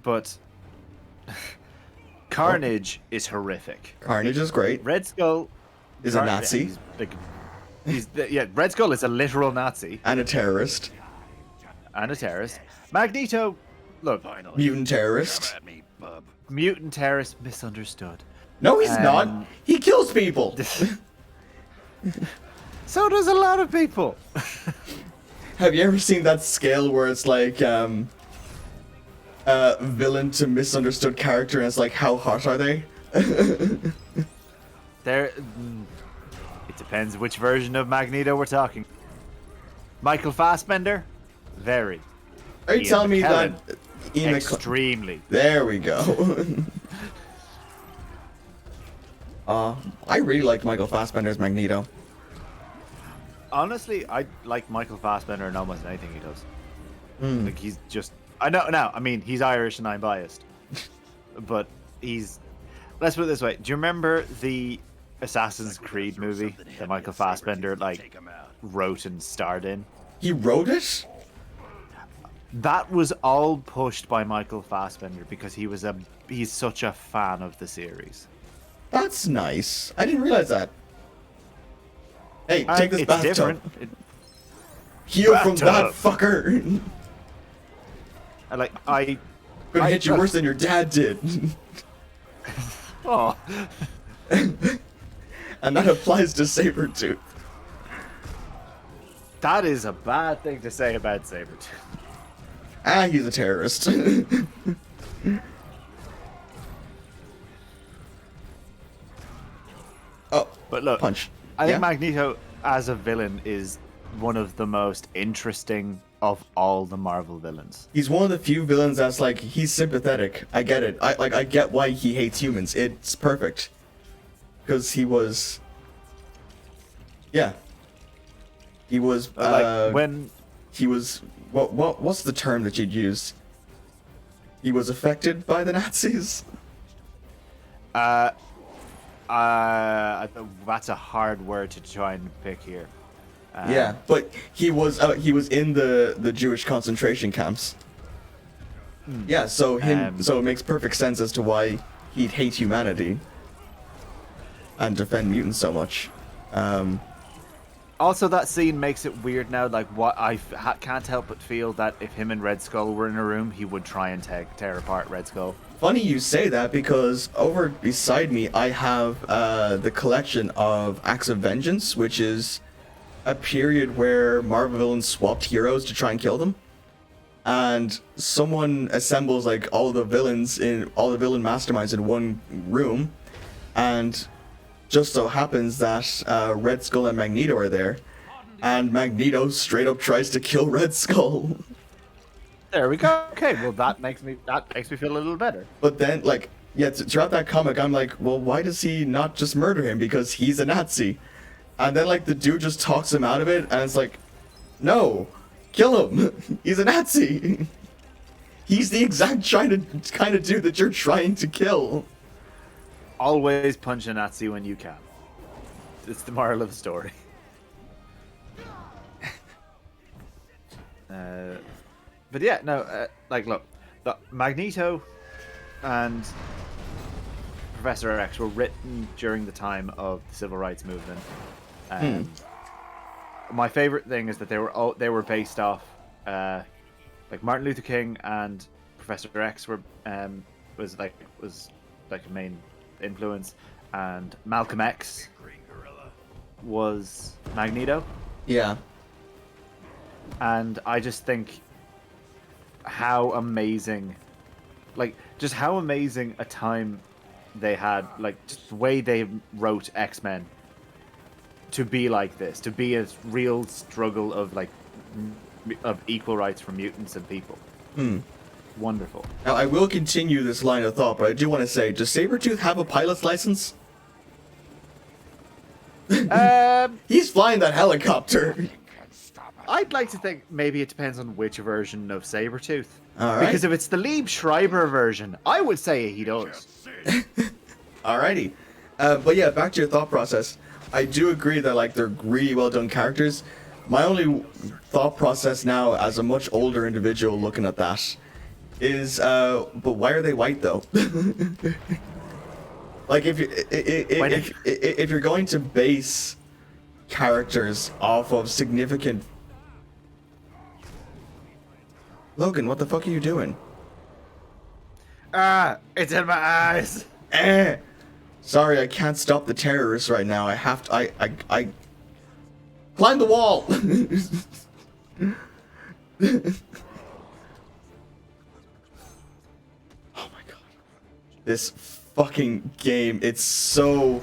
But Carnage is horrific. Carnage is great. Red Skull Is a Nazi. Red Skull is a literal Nazi And a terrorist. and a terrorist. Magneto, look, Mutant terrorist. At me, bub. mutant terrorist misunderstood. No, he's not. He kills people. So does a lot of people. Have you ever seen that scale where it's like villain to misunderstood character and it's like how hot are they? It depends which version of Magneto we're talking. Michael Fassbender, very. Are you Ian telling me McKellen, that Ian extremely. There we go. I really liked Michael Fassbender's Magneto. Honestly, I like Michael Fassbender in almost anything he does. Hmm. Like he's just, I know. Now, I mean, he's Irish and I'm biased, but he's. Let's put it this way: do you remember the Assassin's Creed movie that Michael Fassbender Take 'em out. wrote and starred in? He wrote it? That was all pushed by Michael Fassbender because he's such a fan of the series. That's nice. I didn't realize that. Hey, take this It's bathtub. different. Heal from that Bathtub. fucker. Gonna hit you worse than your dad did. Oh, And that applies to Sabretooth. that is a bad thing to say about Sabretooth. Ah, he's a terrorist. Oh, But look, punch. I think Yeah? Magneto as a villain is one of the most interesting of all the Marvel villains. He's one of the few villains that's like, he's sympathetic. I get it. I get why he hates humans. It's perfect. Because he was... Yeah. He was, When he was... What's the term that you'd use? He was affected by the Nazis? that's a hard word to try and pick here. Yeah, but he was in the Jewish concentration camps. Yeah, so so it makes perfect sense as to why he'd hate humanity and defend mutants so much. Also, that scene makes it weird now. Like, what can't help but feel that if him and Red Skull were in a room, he would try and tear apart Red Skull. Funny you say that because over beside me I have the collection of Acts of Vengeance, which is a period where Marvel villains swapped heroes to try and kill them. And someone assembles like all the villain masterminds in one room, and just so happens that Red Skull and Magneto are there, and Magneto straight up tries to kill Red Skull. There we go. Okay, well that makes me feel a little better. But then, like, yeah, throughout that comic, I'm like, well, why does he not just murder him? Because he's a Nazi. And then, like, the dude just talks him out of it, and it's like, no, kill him. He's a Nazi. He's the exact kind of dude that you're trying to kill. Always punch a Nazi when you can. It's the moral of the story. But yeah, no, like look, the Magneto and Professor X were written during the time of the civil rights movement. My favorite thing is that they were based off like Martin Luther King and Professor X was like a main influence, and Malcolm X was Magneto. Yeah. And I just think how amazing, like, just how amazing a time they had, like, just the way they wrote X-Men to be like this, to be a real struggle of, like, of equal rights for mutants and people. Wonderful. Now, I will continue this line of thought, but I do want to say, does Sabretooth have a pilot's license? He's flying that helicopter. I'd like to think maybe it depends on which version of Sabretooth. All right. Because if it's the Lieb Schreiber version, I would say he does. Alrighty. But yeah, back to your thought process. I do agree that, like, they're really well done characters. My only thought process now, as a much older individual looking at that, is, but why are they white though? Like, if you're going to base characters off of significant... Logan, what the fuck are you doing? It's in my eyes. Sorry, I can't stop the terrorists right now. I have to... I... Climb the wall! Oh my god. This fucking game, it's so...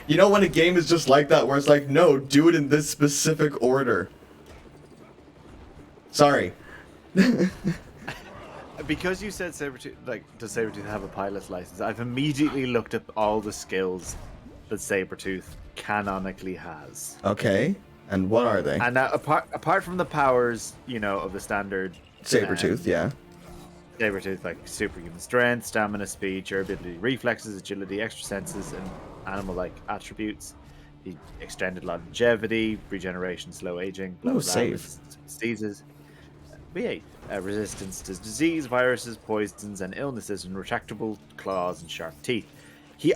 You know when a game is just like that, where it's like, no, do it in this specific order. Sorry. Because you said Sabretooth, like, does Sabretooth have a pilot's license? I've immediately looked up all the skills that Sabretooth canonically has. Okay, and what are they? And apart from the powers, you know, of the standard Sabretooth, yeah. Sabretooth, like superhuman strength, stamina, speed, durability, reflexes, agility, extra senses, and animal-like attributes. The extended longevity, regeneration, slow aging, blah, blah, blah, save. resistance to diseases. V8, resistance to disease, viruses, poisons, and illnesses, and retractable claws and sharp teeth. He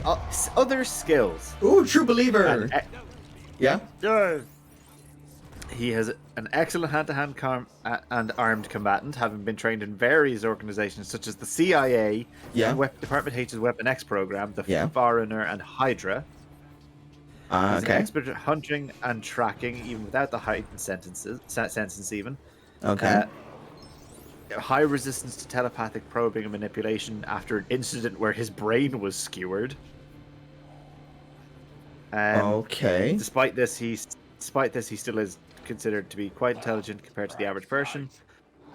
other skills. Ooh, true believer. Yeah. He has an excellent hand-to-hand and armed combatant, having been trained in various organizations such as the CIA, Yeah. Department H's Weapon X program, the Yeah. Foreigner, and Hydra. He's an Okay. expert at hunting and tracking, even without the heightened sentence even. Okay. High resistance to telepathic probing and manipulation after an incident where his brain was skewered. Okay. Despite this, he still is considered to be quite intelligent compared to the average person,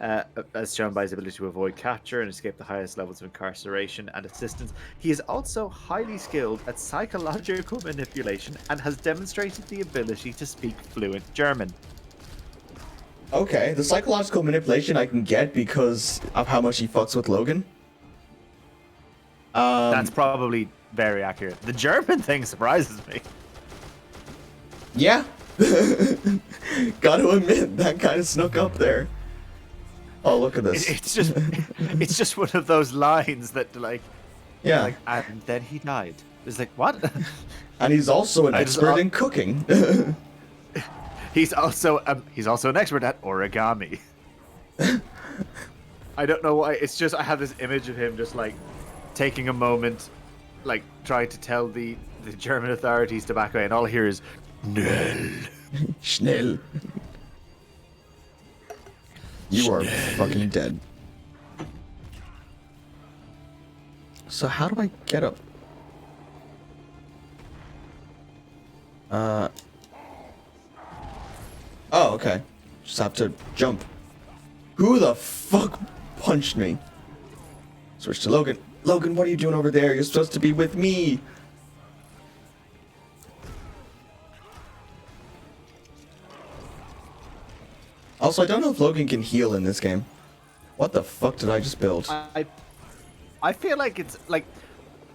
as shown by his ability to avoid capture and escape the highest levels of incarceration and assistance. He is also highly skilled at psychological manipulation and has demonstrated the ability to speak fluent German. Okay, the psychological manipulation I can get because of how much he fucks with Logan. That's probably very accurate. The German thing surprises me. Yeah. Gotta admit, that kind of snuck up there. Oh, look at this. It's just one of those lines that, like, Yeah. like, and then he died. It's like, what? And he's also an I just- expert in cooking. He's also an expert at origami. I don't know why. It's just I have this image of him just like taking a moment, like trying to tell the German authorities to back away, and all I hear is "Nell." Schnell. You are fucking dead. So how do I get up? Oh, okay. Just have to jump. Who the fuck punched me? Switch to Logan. Logan, what are you doing over there? You're supposed to be with me. Also, I don't know if Logan can heal in this game. What the fuck did I just build? I feel like it's like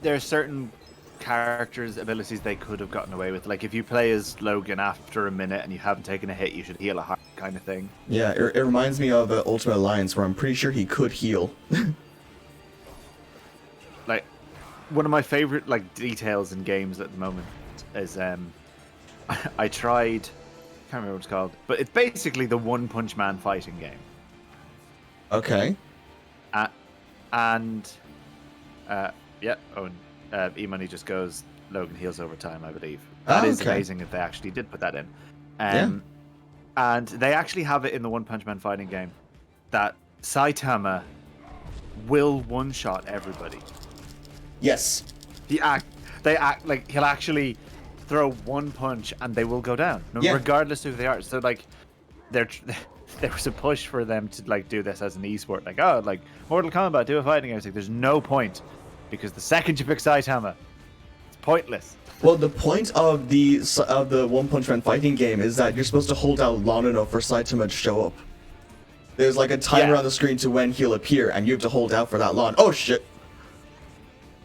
there are certain characters' abilities they could have gotten away with. Like if you play as Logan after a minute and you haven't taken a hit, you should heal a heart kind of thing. Yeah, it reminds me of Ultimate Alliance, where I'm pretty sure he could heal. Like one of my favorite like details in games at the moment is I tried, can't remember what it's called, but it's basically the One Punch Man fighting game. Okay. And yeah, E-Money just goes, Logan heals over time, I believe. That is okay. amazing that they actually did put that in. Yeah. And they actually have it in the One Punch Man fighting game that Saitama will one-shot everybody. Yes. They act like he'll actually throw one punch and they will go down, regardless of who they are. So like, there was a push for them to like do this as an esport, like like Mortal Kombat, do a fighting game. I was like, there's no point, because the second you pick Saitama, it's pointless. Well, the point of the One Punch Man fighting game is that you're supposed to hold out long enough for Saitama to show up. There's like a timer on the screen to when he'll appear, and you have to hold out for that long. Oh shit!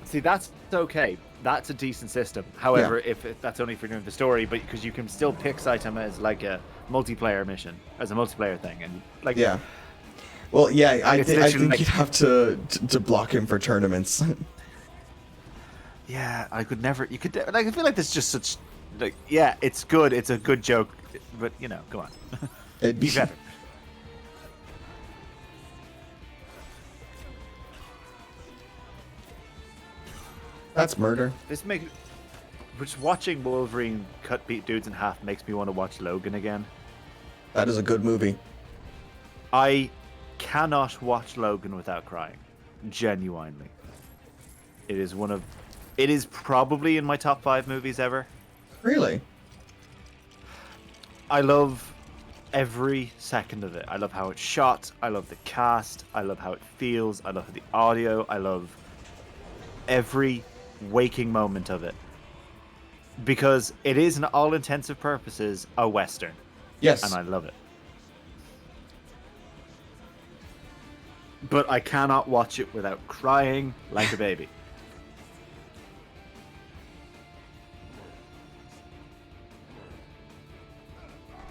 See, that's okay. That's a decent system. However, if that's only for doing the story, but because you can still pick Saitama as like a multiplayer mission, as a multiplayer thing, and like Well, yeah, I think like, you'd have to block him for tournaments. Yeah, I could never. You could like. I feel like there's just such like. Yeah, it's good. It's a good joke, but come on, It'd be better. That's murder. Which watching Wolverine beat dudes in half makes me want to watch Logan again. That is a good movie. I cannot watch Logan without crying. Genuinely. It is probably in my top 5 movies ever. Really? I love every second of it. I love how it's shot. I love the cast. I love how it feels. I love the audio. I love every waking moment of it. Because it is, in all intensive purposes, a Western. Yes. And I love it. But I cannot watch it without crying like a baby.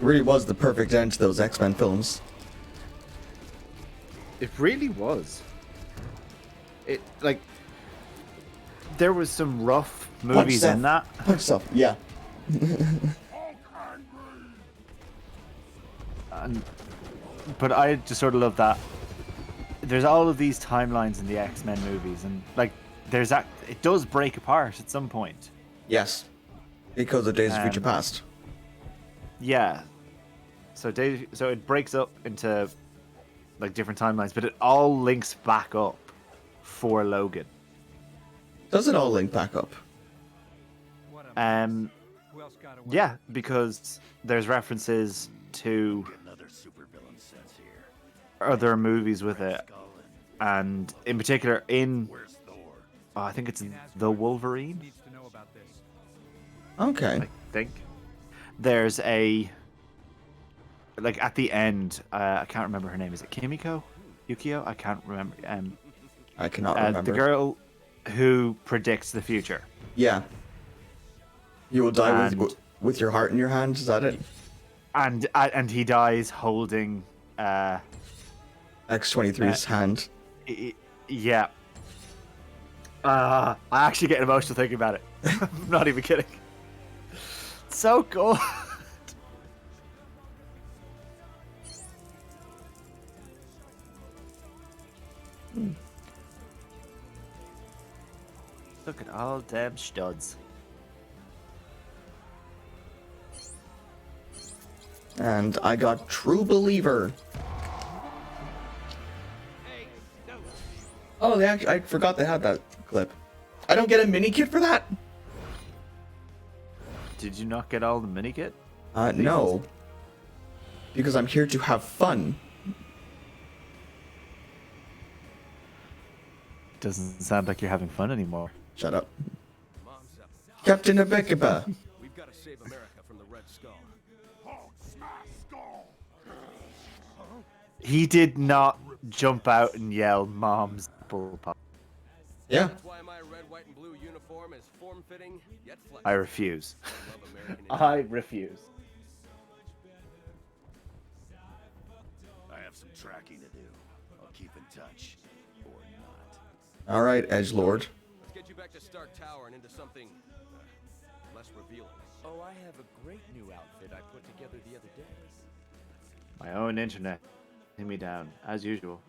It really was the perfect end to those X-Men films. It really was. It like there was some rough movies in that. Punch stuff, yeah. But I just sort of love that. There's all of these timelines in the X-Men movies, and like it does break apart at some point. Yes. Because of Days of Future Past. Yeah. So it breaks up into like different timelines, but it all links back up for Logan. Does it all link back up? Yeah, because there's references to other movies with it, and in particular I think it's The Wolverine. Okay. I think there's a like at the end. I can't remember her name. Is it Kimiko? Yukio? I can't remember. I cannot remember. The girl who predicts the future. Yeah. You will die with your heart in your hand. Is that it? And he dies holding X-23's hand. Yeah. I actually get emotional thinking about it. I'm not even kidding. So cool. Look at all them studs. And I got True Believer. Oh, I forgot they had that clip. I don't get a mini kit for that? Did you not get all the mini kit? No. Because I'm here to have fun. Doesn't sound like you're having fun anymore. Shut up. Captain Abekaba. We've got to save America from the Red Skull. He did not jump out and yell, "Mom's apple pie." Yeah. That's why my red, white, and blue uniform is form-fitting yet flexible. I refuse. I love American I refuse. I have some tracking to do. I'll keep in touch. Or not. All right, Edgelord. Let's get you back to Stark Tower and into something less revealing. Oh, I have a great new outfit I put together the other day. My own internet. Hit me down, as usual.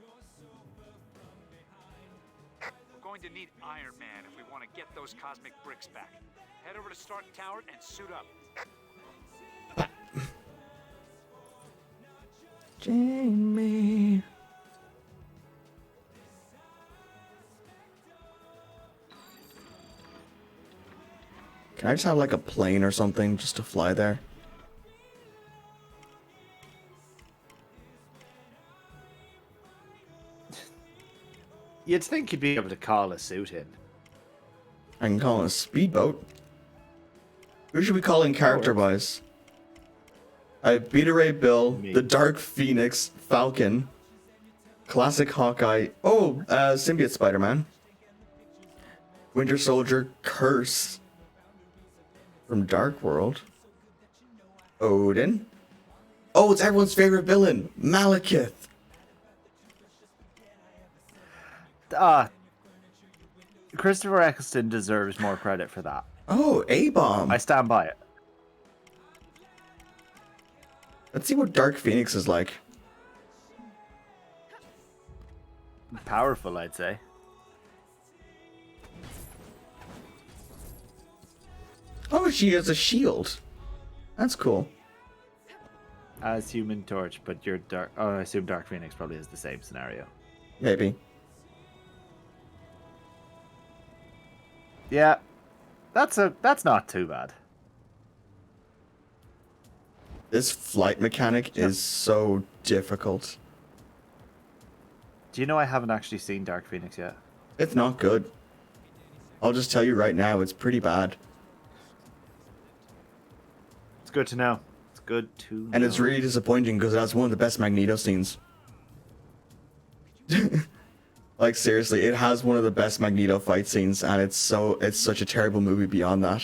We're going to need Iron Man if we want to get those cosmic bricks back. Head over to Stark Tower and suit up. Jamie. Can I just have like a plane or something just to fly there? You'd think you'd be able to call a suit in. I can call it a speedboat. Who should we call in character-wise? I have Beta Ray Bill, Me. the Dark Phoenix, Falcon, Classic Hawkeye, Symbiote Spider-Man, Winter Soldier, Curse from Dark World, Odin. Oh, it's everyone's favorite villain, Malekith. Christopher Eccleston deserves more credit for that. Oh, A-Bomb. I stand by it. Let's see what Dark Phoenix is like. Powerful, I'd say. Oh, she has a shield. That's cool. As Human Torch, but you're Dark. Oh, I assume Dark Phoenix probably is the same scenario. Maybe. Yeah, that's not too bad. This flight mechanic is so difficult. Do you know I haven't actually seen Dark Phoenix yet? It's not good. I'll just tell you right now, it's pretty bad. It's good to know. It's good to know. And it's really disappointing because that's one of the best Magneto scenes. Like seriously, it has one of the best Magneto fight scenes, and it's such a terrible movie beyond that.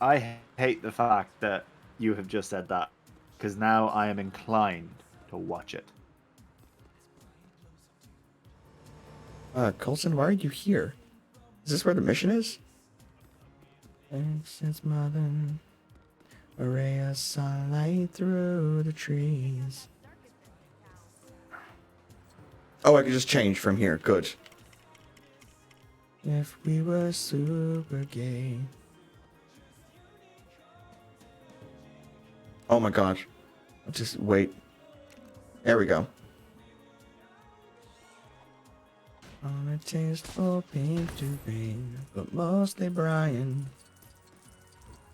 I hate the fact that you have just said that, because now I am inclined to watch it. Coulson, why are you here? Is this where the mission is? Since mother, a ray of sunlight through the trees. Oh, I can just change from here. Good. If we were super gay. Oh my god. Just wait. There we go. On a tasteful pink to green, but mostly Brian.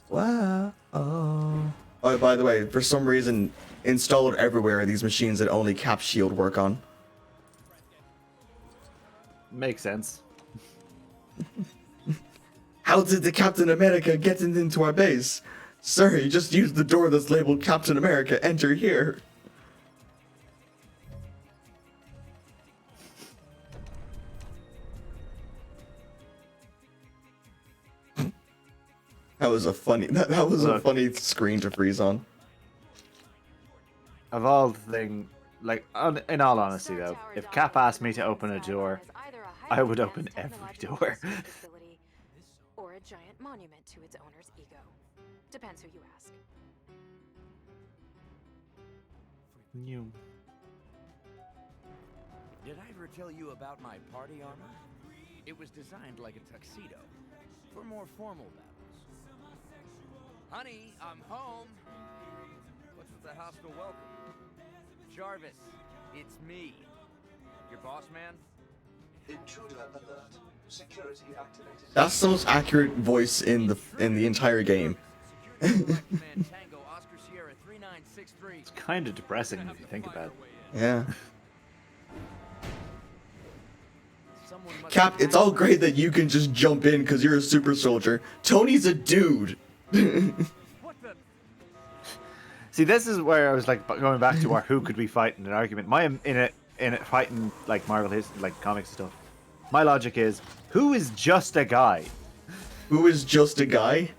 Wow. Oh, by the way, for some reason, installed everywhere are these machines that only Cap Shield work on. Makes sense. How did the Captain America get into our base? Sir, you just used the door that's labeled Captain America. Enter here. That was a funny. That was a Look. funny screen to freeze on. Of all the thing, like, in all honesty though, if Cap asked me to open a door, I would open every door. Or a giant monument to its owner's ego. Depends who you ask. You. Did I ever tell you about my party armor? It was designed like a tuxedo for more formal battles. Honey, I'm home. What's with the hostile welcome? Jarvis, it's me. Your boss man? Intruder alert. Security activated. That's the most accurate voice in the entire game. Tango Oscar Sierra 3963. It's kind of depressing if you think about it. Yeah. Someone must Cap, have it's all great that you can just jump in because you're a super soldier. Tony's a dude. What the? See, this is where I was like going back to our who could we fight in an argument. My in it fighting like Marvel history, like comics and stuff. My logic is, who is just a guy? Who is just a guy?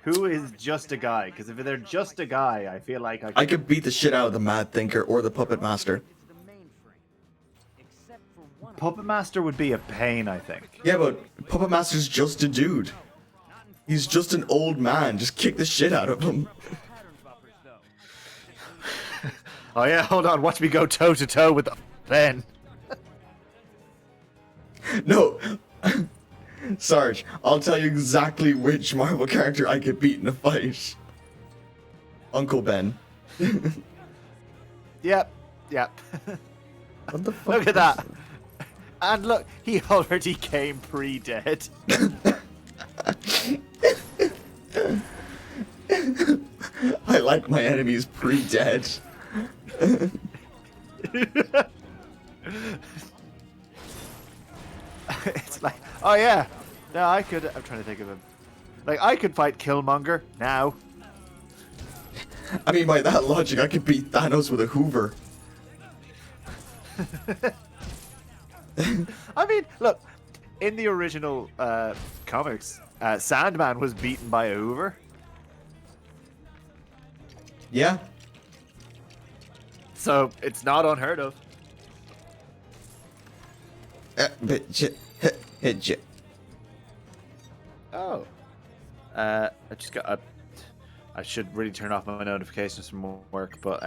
Who is just a guy? Because if they're just a guy, I feel like I could beat the shit out of the Mad Thinker or the Puppet Master. Puppet Master would be a pain, I think. Yeah, but Puppet Master's just a dude. He's just an old man. Just kick the shit out of him. Oh yeah, hold on. Watch me go toe to toe with the Ben. No. Sarge, I'll tell you exactly which Marvel character I could beat in a fight. Uncle Ben. Yep. What the fuck? Look at that. And look, he already came pre-dead. I like my enemies pre-dead. It's like, oh yeah. No, I could. I'm trying to think of him. Like, I could fight Killmonger now. I mean, by that logic, I could beat Thanos with a Hoover. I mean, look, in the original comics, Sandman was beaten by a Hoover. Yeah. So it's not unheard of. Oh. I just got. I should really turn off my notifications from work, but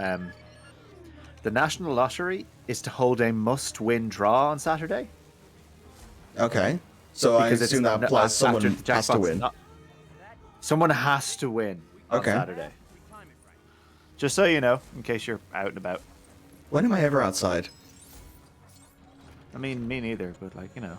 the National Lottery is to hold a must-win draw on Saturday. Okay. So I assume that implies someone has to win. Someone has to win on Okay. Saturday. Just so you know, in case you're out and about. When am I ever outside? I mean, me neither, but like, you know.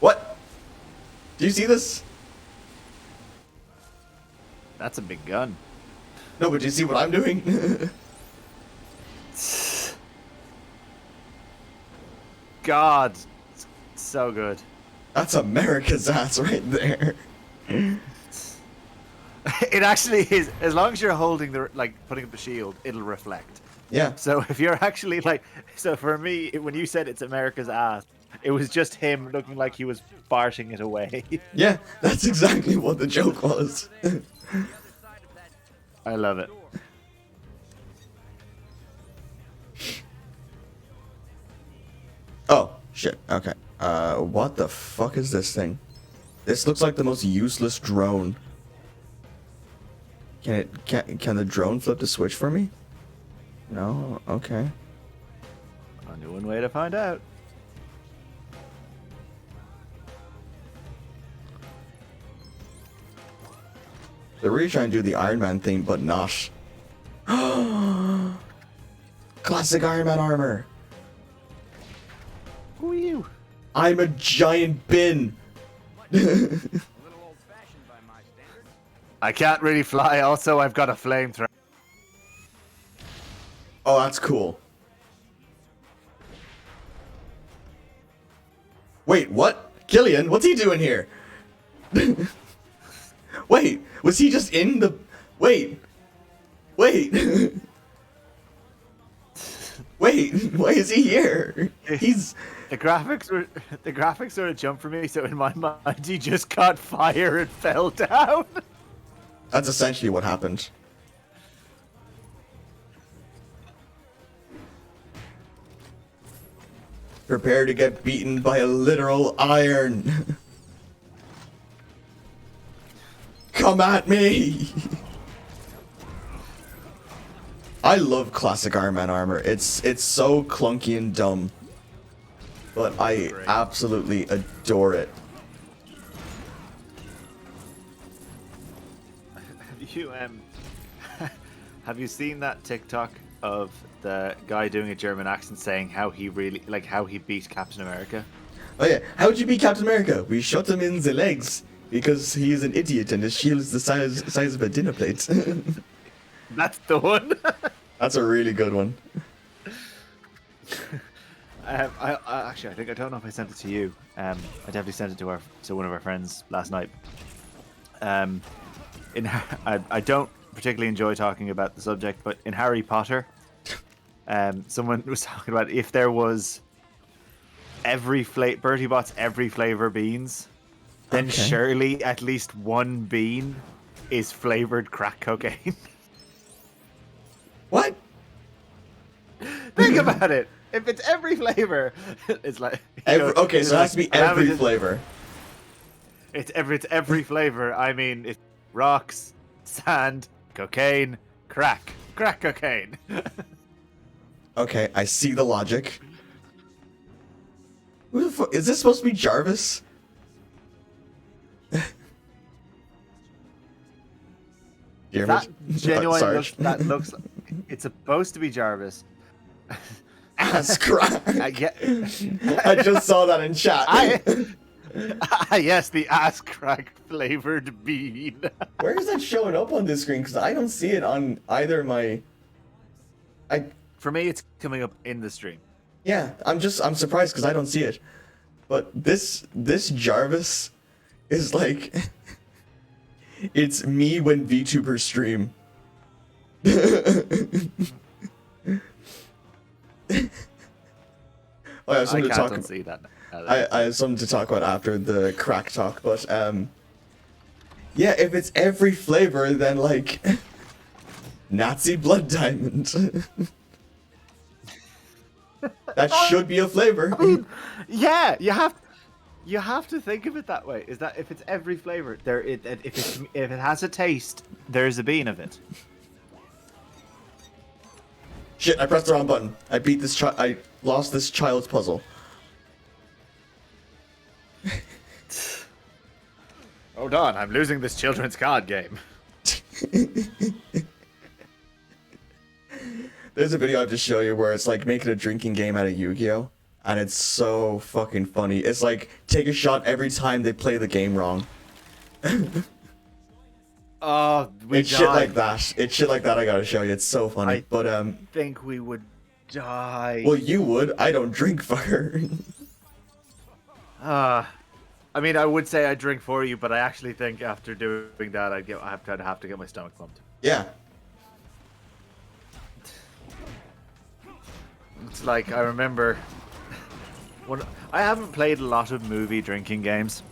What? Do you see this? That's a big gun. No, but do you see what I'm doing? God, so good. That's America's ass right there. It actually is. As long as you're holding the, like, putting up the shield, it'll reflect. Yeah. So if you're actually like, so for me, when you said it's America's ass, it was just him looking like he was farting it away. Yeah, that's exactly what the joke was. I love it. Oh, shit. Okay. What the fuck is this thing? This looks like the most useless drone. Can the drone flip the switch for me? No? Okay. Only one way to find out. They're really trying to do the Iron Man thing, but not. Classic Iron Man armor. Who are you? I'm a giant bin. I can't really fly. Also, I've got a flamethrower. Oh, that's cool. Wait, what? Killian, what's he doing here? Wait, was he just in the... Wait. Wait, why is he here? He's... The graphics sort of jumped for me, so in my mind, he just caught fire and fell down. That's essentially what happened. Prepare to get beaten by a literal iron. Come at me! I love classic Iron Man armor. It's so clunky and dumb. But I absolutely adore it. Have you seen that TikTok of the guy doing a German accent saying how he beat Captain America? Oh yeah, how'd you beat Captain America? We shot him in the legs because he is an idiot and his shield is the size of a dinner plate. That's the one. That's a really good one. I think I don't know if I sent it to you. I definitely sent it to one of our friends last night. I don't particularly enjoy talking about the subject, but in Harry Potter, someone was talking about if there was Bertie Bott's every flavor beans, then Okay. surely at least one bean is flavored crack cocaine. What? Think about it. If it's every flavor, it's like Okay, so it has to be every flavor. It's every flavor. I mean, it's rocks, sand, cocaine, crack cocaine. Okay, I see the logic. Who the fuck is this supposed to be Jarvis? That genuine Sarge. looks. It's supposed to be Jarvis. Ass crack. Yeah. I just saw that in chat. Yes, the ass crack flavored bean. Where is that showing up on this screen? Because I don't see it on either my. For me, it's coming up in the stream. Yeah, I'm surprised because I don't see it. But this Jarvis is like, it's me when VTubers stream. I have something to talk about. See that. I have something to talk about after the crack talk, but yeah, if it's every flavor, then like Nazi blood diamond. That should be a flavor. I mean, yeah, you have to think of it that way. Is that if it's every flavor, if it has a taste, there's a bean of it. Shit! I pressed the wrong button. I beat this I lost this child's puzzle. Hold on, I'm losing this children's card game. There's a video I have to show you where it's like making a drinking game out of Yu-Gi-Oh! And it's so fucking funny. It's like take a shot every time they play the game wrong. Oh, it's shit like that. It's shit like that I gotta show you. It's so funny. But I think we would die. well, you would. I don't drink, fucker. I mean, I would say I drink for you, but I actually think after doing that, I'd have to get my stomach pumped. Yeah. It's like I remember when I haven't played a lot of movie drinking games.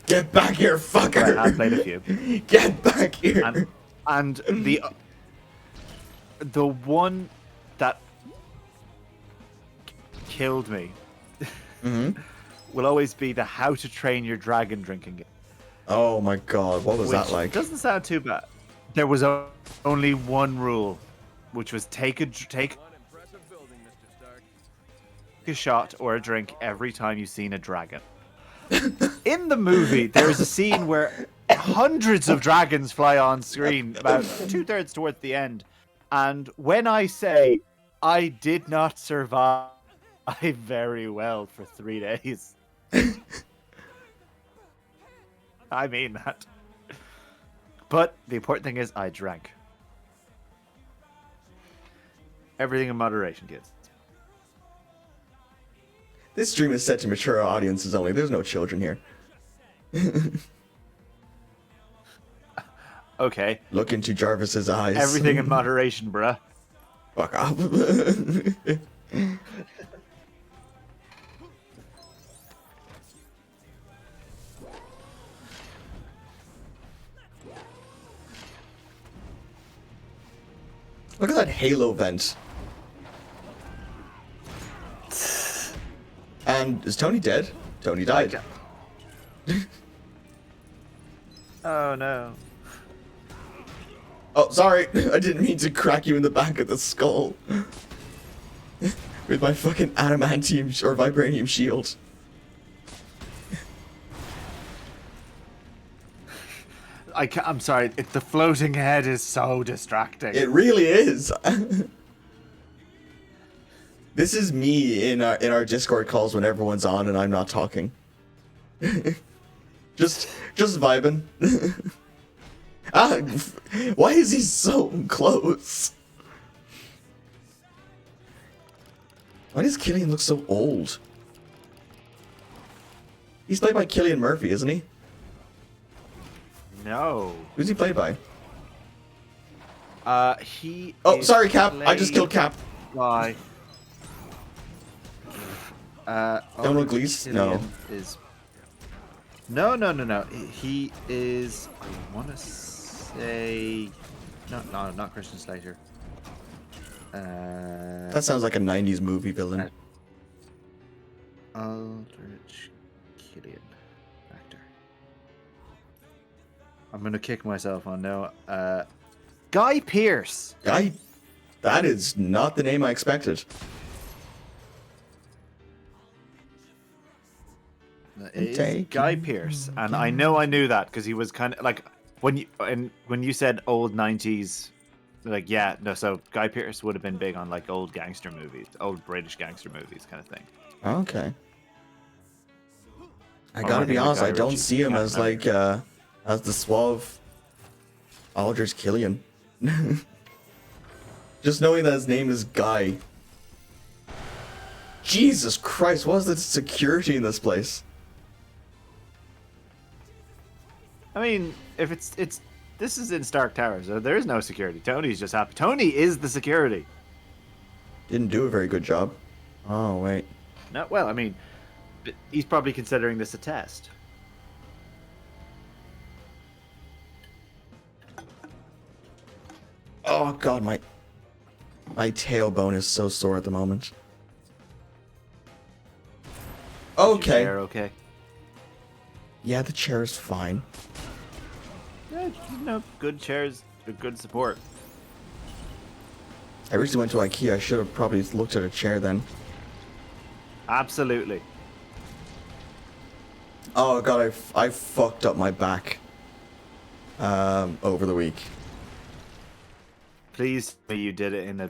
Get back here, fucker! I have played a few. Get back here! And the one that killed me will always be the How to Train Your Dragon drinking game. Oh my god, what was that like? Doesn't sound too bad. There was only one rule, which was take a shot or a drink every time you've seen a dragon. In the movie, there's a scene where hundreds of dragons fly on screen, about 2/3 towards the end. And when I say I did not survive very well for 3 days, I mean that. But the important thing is I drank. Everything in moderation, kids. This stream is set to mature audiences only. There's no children here. Okay. Look into Jarvis's eyes. Everything in moderation, bruh. Fuck off. Look at that halo vent. And is Tony dead? Tony died. Oh no. Oh, sorry. I didn't mean to crack you in the back of the skull. With my fucking adamantium or vibranium shield. I'm sorry, the floating head is so distracting. It really is. This is me in our Discord calls when everyone's on and I'm not talking. just vibing. Why is he so close? Why does Killian look so old? He's played by Cillian Murphy, isn't he? No. Who's he played by? He. Oh, is sorry, Cap. I just played killed Cap. By. Donald Gleason? No. Is. No. He is. I want to say. No, not Christian Slater. That sounds like a 90s movie villain. Aldrich Killian. Actor. I'm gonna kick myself on now. Guy Pearce. That is not the name I expected. It is Guy Pearce, and I know I knew that because he was kind of like when you said old 90s, like so Guy Pearce would have been big on like old gangster movies, old British gangster movies kind of thing. Okay. I I gotta think be honest, Guy I don't Ritchie. see him Yeah, as no. like as the suave Aldrich Killian. Just knowing that his name is Guy. Jesus Christ, what is the security in this place? I mean, if it's this is in Stark Towers, so there is no security. Tony's just happy. Tony is the security. Didn't do a very good job. Oh, wait. No, well, I mean, he's probably considering this a test. Oh god, my tailbone is so sore at the moment. Okay. Chair, okay. Yeah, the chair is fine. Yeah, good chairs, good support. I recently went to IKEA. I should have probably looked at a chair then. Absolutely. Oh god, I fucked up my back over the week. Please tell me you did it in a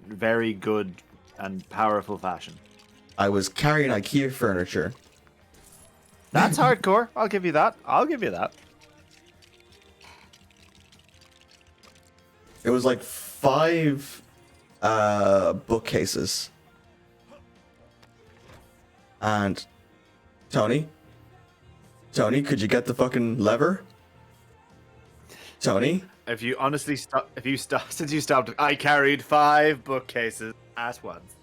very good and powerful fashion. I was carrying IKEA furniture. That's hardcore. I'll give you that. It was like 5 bookcases. And Tony, could you get the fucking lever? Tony? If you honestly since you stopped, I carried 5 bookcases at once.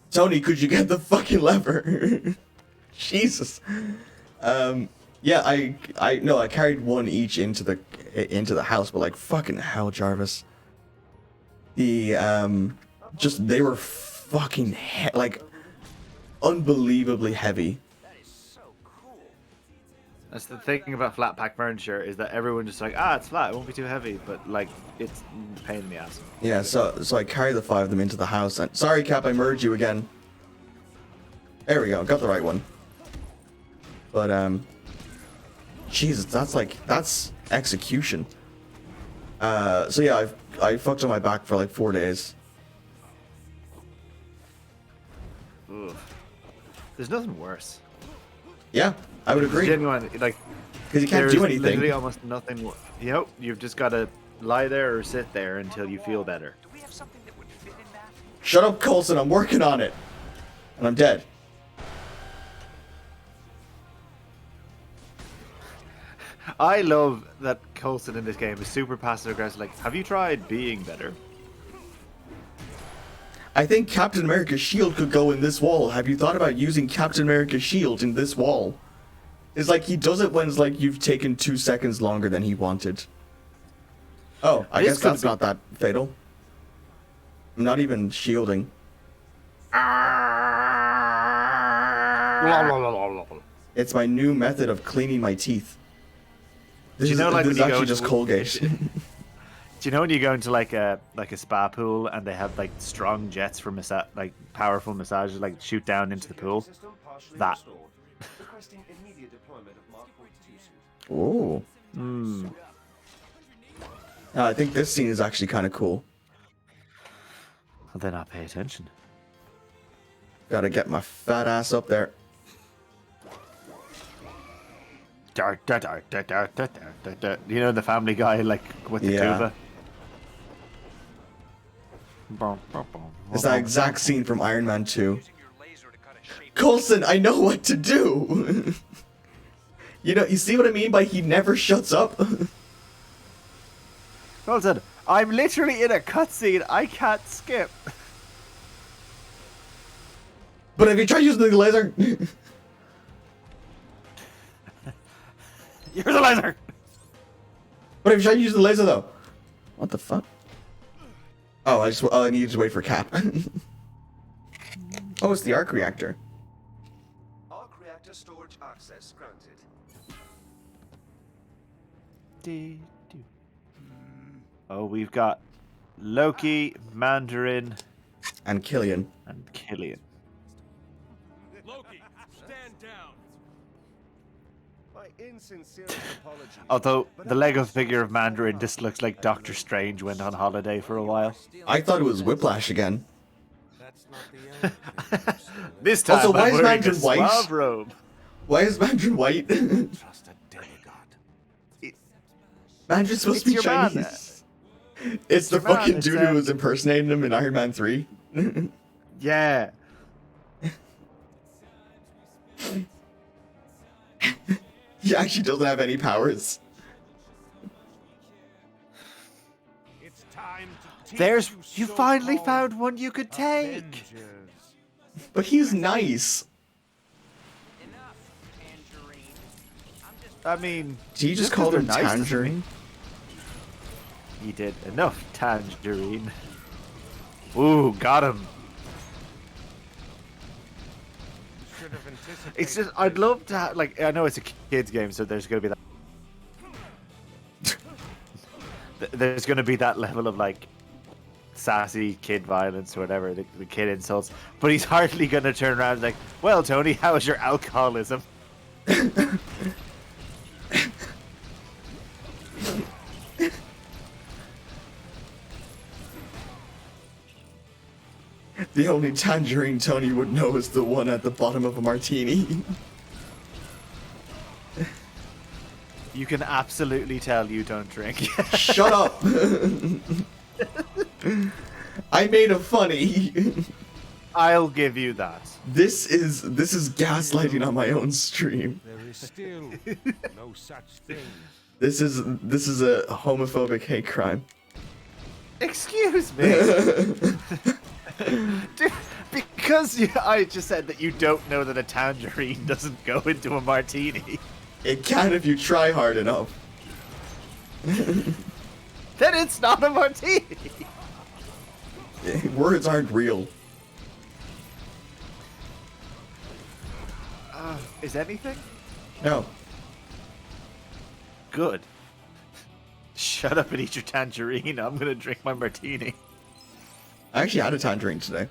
Tony, could you get the fucking lever? Jesus. Yeah, I carried one each into the house, but like fucking hell, Jarvis. They were fucking like unbelievably heavy. That's the thing about flat pack furniture is that everyone just like, it's flat, it won't be too heavy, but like it's a pain in the ass. Yeah, so I carried the 5 of them into the house, and sorry, Cap, I merged you again. There we go, got the right one. But Jesus, that's execution. So yeah, I fucked on my back for like 4 days. Ugh. There's nothing worse. Yeah, I would agree. Genuine, like, Because you can't there's do anything. literally almost nothing. You've just got to lie there or sit there until you feel better. Do we have something that would fit in that? Shut up, Coulson, I'm working on it. And I'm dead. I love that Coulson in this game is super passive aggressive. Like, have you tried being better? I think Captain America's shield could go in this wall. Have you thought about using Captain America's shield in this wall? It's like he does it when it's like you've taken 2 seconds longer than he wanted. Oh, I guess that's not that fatal. I'm not even shielding. It's my new method of cleaning my teeth. This is actually just Colgate. Do you know when you go into like a spa pool and they have like strong jets for like powerful massages like shoot down into the pool? That. Ooh. I think this scene is actually kind of cool. Well, then I pay attention. Gotta get my fat ass up there. You know the Family Guy like with the tuba? It's that exact scene from Iron Man 2. Coulson, I know what to do! You know, you see what I mean by he never shuts up? Well said. I'm literally in a cutscene. I can't skip. But if you try using the laser... You're the laser. But if you try to use the laser, though... What the fuck? Oh, I need to wait for Cap. Oh, it's the arc reactor. Arc reactor storage access granted. Oh, we've got Loki, Mandarin, And Killian. and Killian. Loki, stand down. My insincere apologies. Although the Lego figure of Mandarin just looks like Doctor Strange went on holiday for a while. I thought it was Whiplash again. That's not the end. This time Also, why I'm is wearing a Mandarin white? suave robe. Why is Mandarin white? Trust a demigod. Mandarin's supposed to be It's your man. Chinese. It's the your man, fucking it's, dude who was impersonating him in Iron Man 3. Yeah. He actually doesn't have any powers. It's time to teach There's you so finally called found one you could take. Avengers. But he's nice. Enough, Tangerine. I'm just I mean, Did he just just call 'cause they're him nice doesn't Tangerine? He did enough tangerine. Ooh, got him. Should have anticipated It's just I'd love to have, like, I know it's a kids game, so there's gonna be that. There's gonna be that level of like sassy kid violence or whatever, the kid insults. But he's hardly gonna turn around and like, well, Tony, how's your alcoholism? The only tangerine Tony would know is the one at the bottom of a martini. You can absolutely tell you don't drink. Shut up! I made a funny. I'll give you that. This is gaslighting on my own stream. there is still no such thing. This is a homophobic hate crime. Excuse me. Dude, because I just said that you don't know that a tangerine doesn't go into a martini. It can if you try hard enough. Then it's not a martini. Words aren't real. Is anything? No. Good. Shut up and eat your tangerine. I'm gonna drink my martini. I actually had a tangerine today.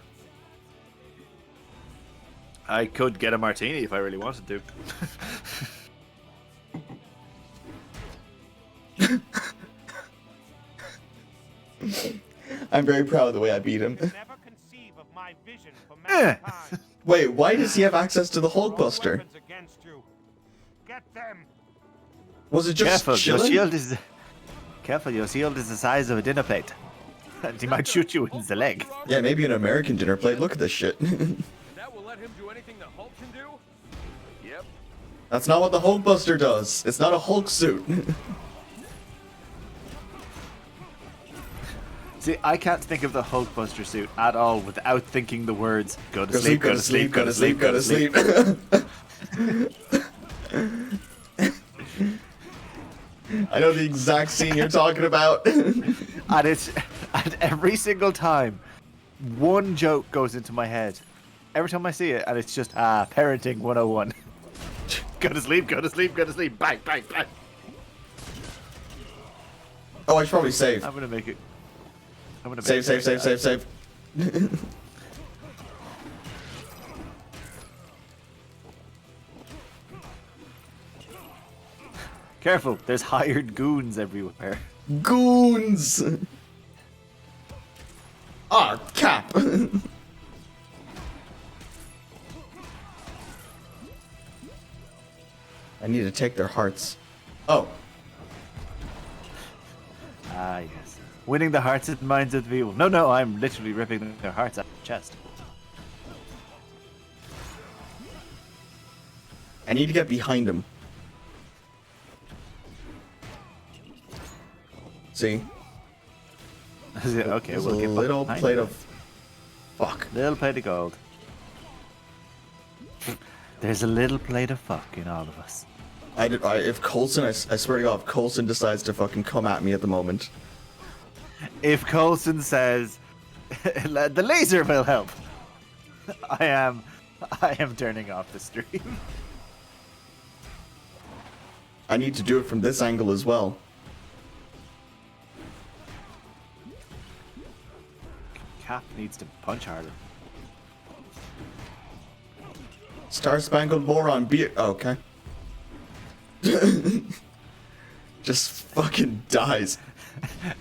I could get a martini if I really wanted to. I'm very proud of the way I beat him. Never conceive of my vision for Eh. mankind. Wait, why does he have access to the Hulkbuster? Weapons against you. Get them. Was it just Careful, your chilling? shield is. Careful, your shield is the size of a dinner plate. And he might shoot you in the leg. Yeah, maybe an American dinner plate. Look at this shit. That will let him do anything the Hulk can do? Yep. That's not what the Hulkbuster does. It's not a Hulk suit. See, I can't think of the Hulkbuster suit at all without thinking the words "go to Go sleep, sleep, go to sleep, go to sleep, go to sleep. I know the exact scene you're talking about. And every single time, one joke goes into my head. Every time I see it, and it's just parenting 101. Go to sleep, go to sleep, go to sleep. Bang, bang, bang. Oh, I should probably save. I'm gonna make it. I'm gonna Save, make save, save, save, save. Careful, there's hired goons everywhere. Goons! Ah, Cap! I need to take their hearts. Oh. Ah, yes. Winning the hearts and minds of the people. No, no, I'm literally ripping their hearts out of the chest. I need to get behind him. See? Okay, There's we'll a get little behind plate it. of... Fuck. Little plate of gold. There's a little plate of fuck in all of us. If Coulson, I swear to God, if Coulson decides to fucking come at me at the moment. If Coulson says the laser will help, I am turning off the stream. I need to do it from this angle as well. Cap needs to punch harder. Star Spangled Moron, be it. Oh, okay. Just fucking dies.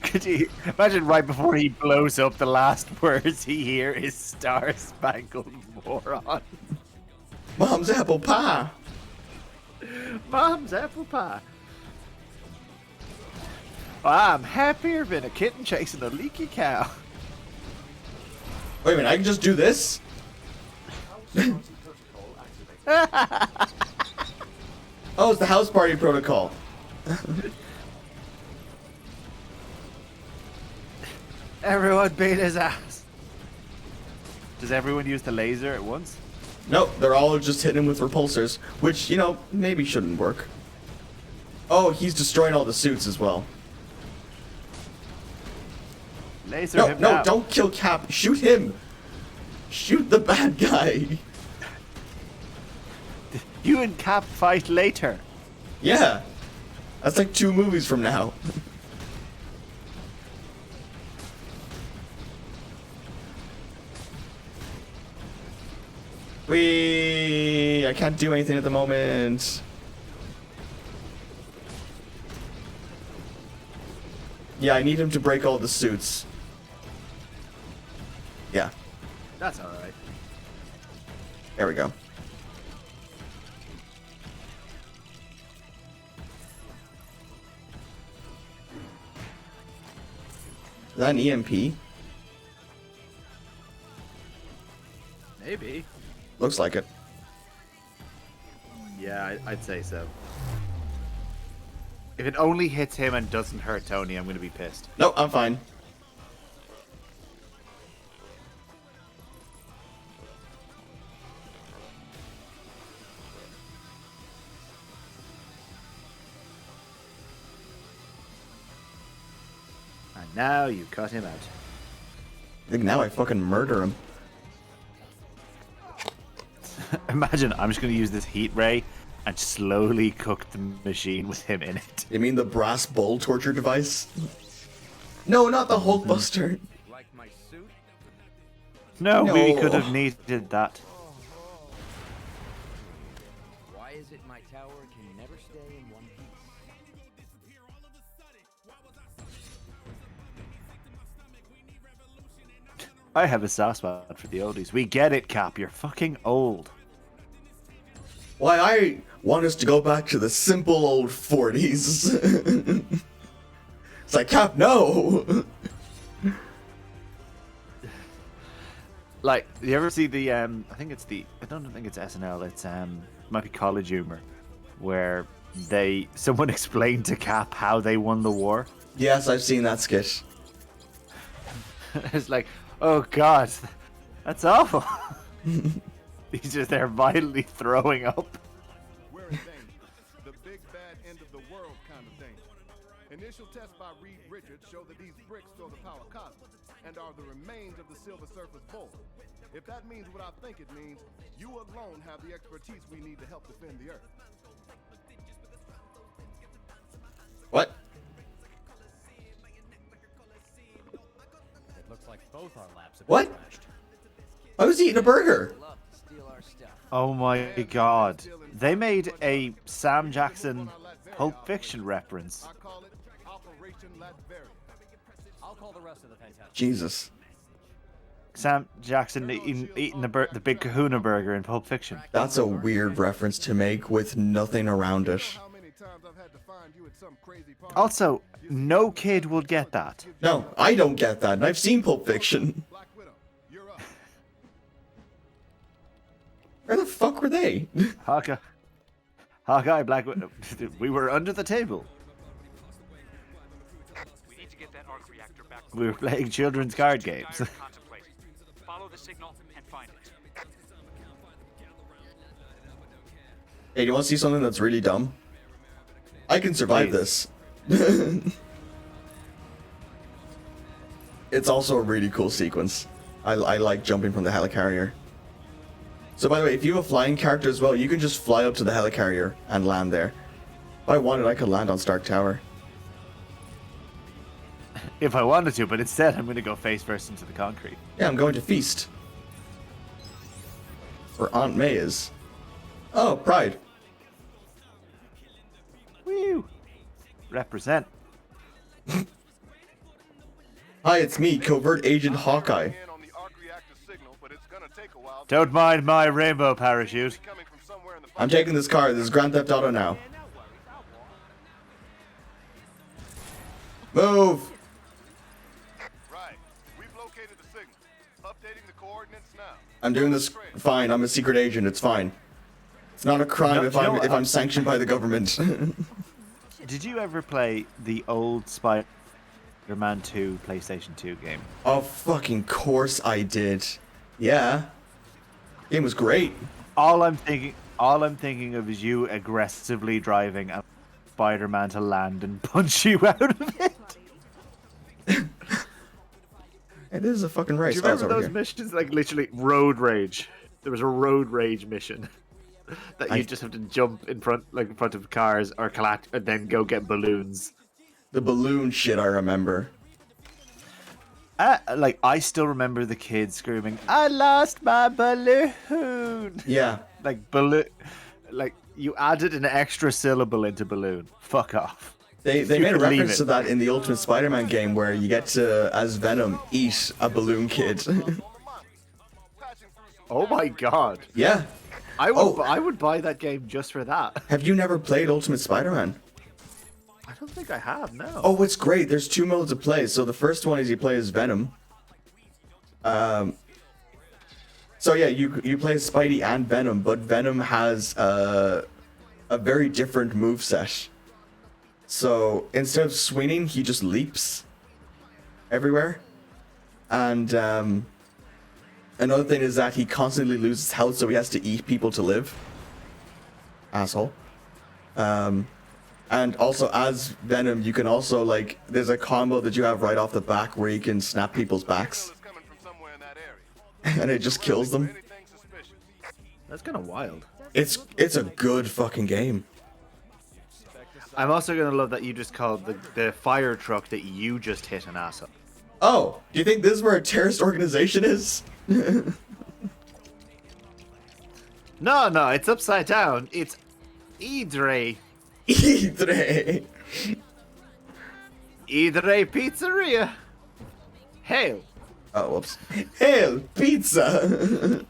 Could you imagine right before he blows up, the last words he hear is Star Spangled Moron? Mom's apple pie. Mom's apple pie. I'm happier than a kitten chasing a leaky cow. Wait a minute, I can just do this? Oh, it's the house party protocol. Everyone beat his ass. Does everyone use the laser at once? Nope, they're all just hitting him with repulsors, which, you know, maybe shouldn't work. Oh, he's destroying all the suits as well. Laser No, him no, now. don't kill Cap. Shoot him. Shoot the bad guy. You and Cap fight later. Yeah. That's like 2 movies from now. I can't do anything at the moment. Yeah, I need him to break all the suits. Yeah, That's alright. there we go. Is that an EMP? Maybe. Looks like it. Yeah, I'd say so. If it only hits him and doesn't hurt Tony, I'm going to be pissed. No, I'm fine. And now you cut him out. I think now I fucking murder him. Imagine, I'm just going to use this heat ray and slowly cook the machine with him in it. You mean the brass bowl torture device? No, not the Hulkbuster. Like my suit? No, we No. could have needed that. Why is it my tower can never stay in one piece? I have a soft spot for the oldies. We get it, Cap. You're fucking old. Why, I want us to go back to the simple old 40s. It's like, Cap, no! Like, you ever see the, I think it's the, I don't think it's SNL, it's, it might be College Humor, where someone explained to Cap how they won the war. Yes, I've seen that skit. It's like, oh god, that's awful. He's just there violently throwing up. We're in danger. The big bad end of the world kind of danger. Initial tests by Reed Richards show that these bricks store the power cosmic and are the remains of the Silver Surfer's bowl. If that means what I think it means, you alone have the expertise we need to help defend the Earth. What? It looks like both our labs have What? been crashed. I was eating a burger. Love to steal our stuff. Oh my god. They made a Sam Jackson Pulp Fiction reference. I call it Operation Latveria. I'll call the rest of the Fantastic. Jesus. Sam Jackson eating the big kahuna burger in Pulp Fiction. That's a weird reference to make with nothing around it. How many times I've had to find you at some crazy party? Also, no kid would get that. No, I don't get that, and I've seen Pulp Fiction. Black Widow, you're up. Where the fuck were they? Hawkeye, Black Widow. We were under the table. We need We were playing children's card games. Contemplate. Follow the signal and find it. Hey, do you want to see something that's really dumb? I can survive Please. this. It's also a really cool sequence. I like jumping from the helicarrier. So by the way, if you have a flying character as well, you can just fly up to the helicarrier and land there. If I wanted, I could land on Stark Tower. If I wanted to, but instead I'm going to go face first into the concrete. Yeah, I'm going to Feast. Where Aunt May is. Oh, Pride. Woo! Represent. Hi, it's me, Covert Agent Hawkeye. In on the arc reactor signal, but it's gonna take a while. Don't mind my rainbow parachute. Coming from somewhere in the I'm taking this car. This is Grand Theft Auto now. Move! Right. We've located the signal. Updating the coordinates now. I'm doing this fine. I'm a secret agent. It's fine. It's not a crime No, if you know what? I'm sanctioned by the government. Did you ever play the old Spider-Man 2 PlayStation 2 game? Oh, fucking course I did. Yeah. Game was great. All I'm thinking of is you aggressively driving a Spider-Man to land and punch you out of it. It is a fucking race. Do you remember those missions? Like literally road rage. There was a road rage mission that you just have to jump in front of cars or collect and then go get balloons. The balloon shit I remember. Like I still remember the kids screaming, "I lost my balloon!" Yeah. Like balloon, like you added an extra syllable into balloon. Fuck off. They You made a can leave reference it. to that in the Ultimate Spider-Man game where you get to, as Venom, eat a balloon kid. Oh my god. Yeah. I would buy that game just for that. Have you never played Ultimate Spider-Man? I don't think I have, no. Oh, it's great. There's two modes of play. So the first one is you play as Venom. So yeah, you play as Spidey and Venom, but Venom has a very different moveset. So instead of swinging, he just leaps everywhere. And another thing is that he constantly loses health, so he has to eat people to live. Asshole. And also, as Venom, you can also, like, there's a combo that you have right off the back where you can snap people's backs. And it just kills them. That's kind of wild. It's a good fucking game. I'm also gonna love that you just called the fire truck that you just hit an asshole. Oh, do you think this is where a terrorist organization is? No, it's upside down. It's Idre. Idre. Idre Pizzeria. Hail. Oh, whoops. Hail pizza.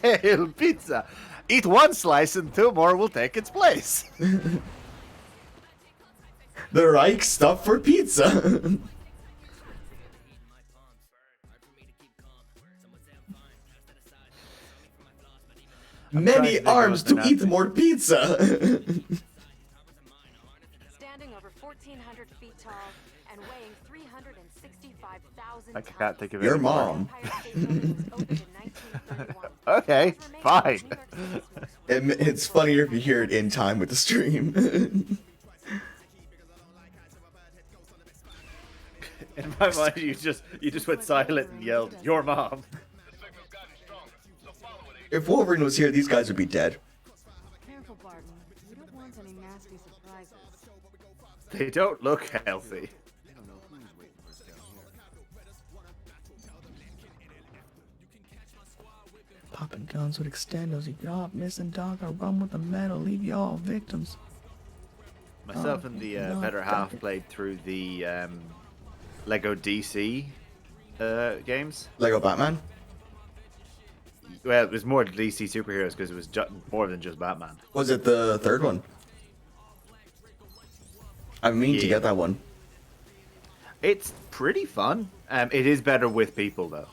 Hail pizza. Eat one slice and two more will take its place. The Reich stuff for pizza. Many arms to eat more pizza. Standing over 1,400 feet tall and weighing 365,000 I can't think of Your it. mom. Okay, fine. It's funnier if you hear it in time with the stream. In my mind, you just went silent and yelled, "Your mom." If Wolverine was here, these guys would be dead. Careful, Barton. You don't want any nasty surprises. They don't look healthy. Popping guns with extendos. You drop, missing dog. I run with the metal. Leave y'all victims. Myself and the better half played through the Lego DC games. Lego Batman? Well, it was more DC superheroes because it was more than just Batman. Was it the third one? I mean to get that one. It's pretty fun. It is better with people though.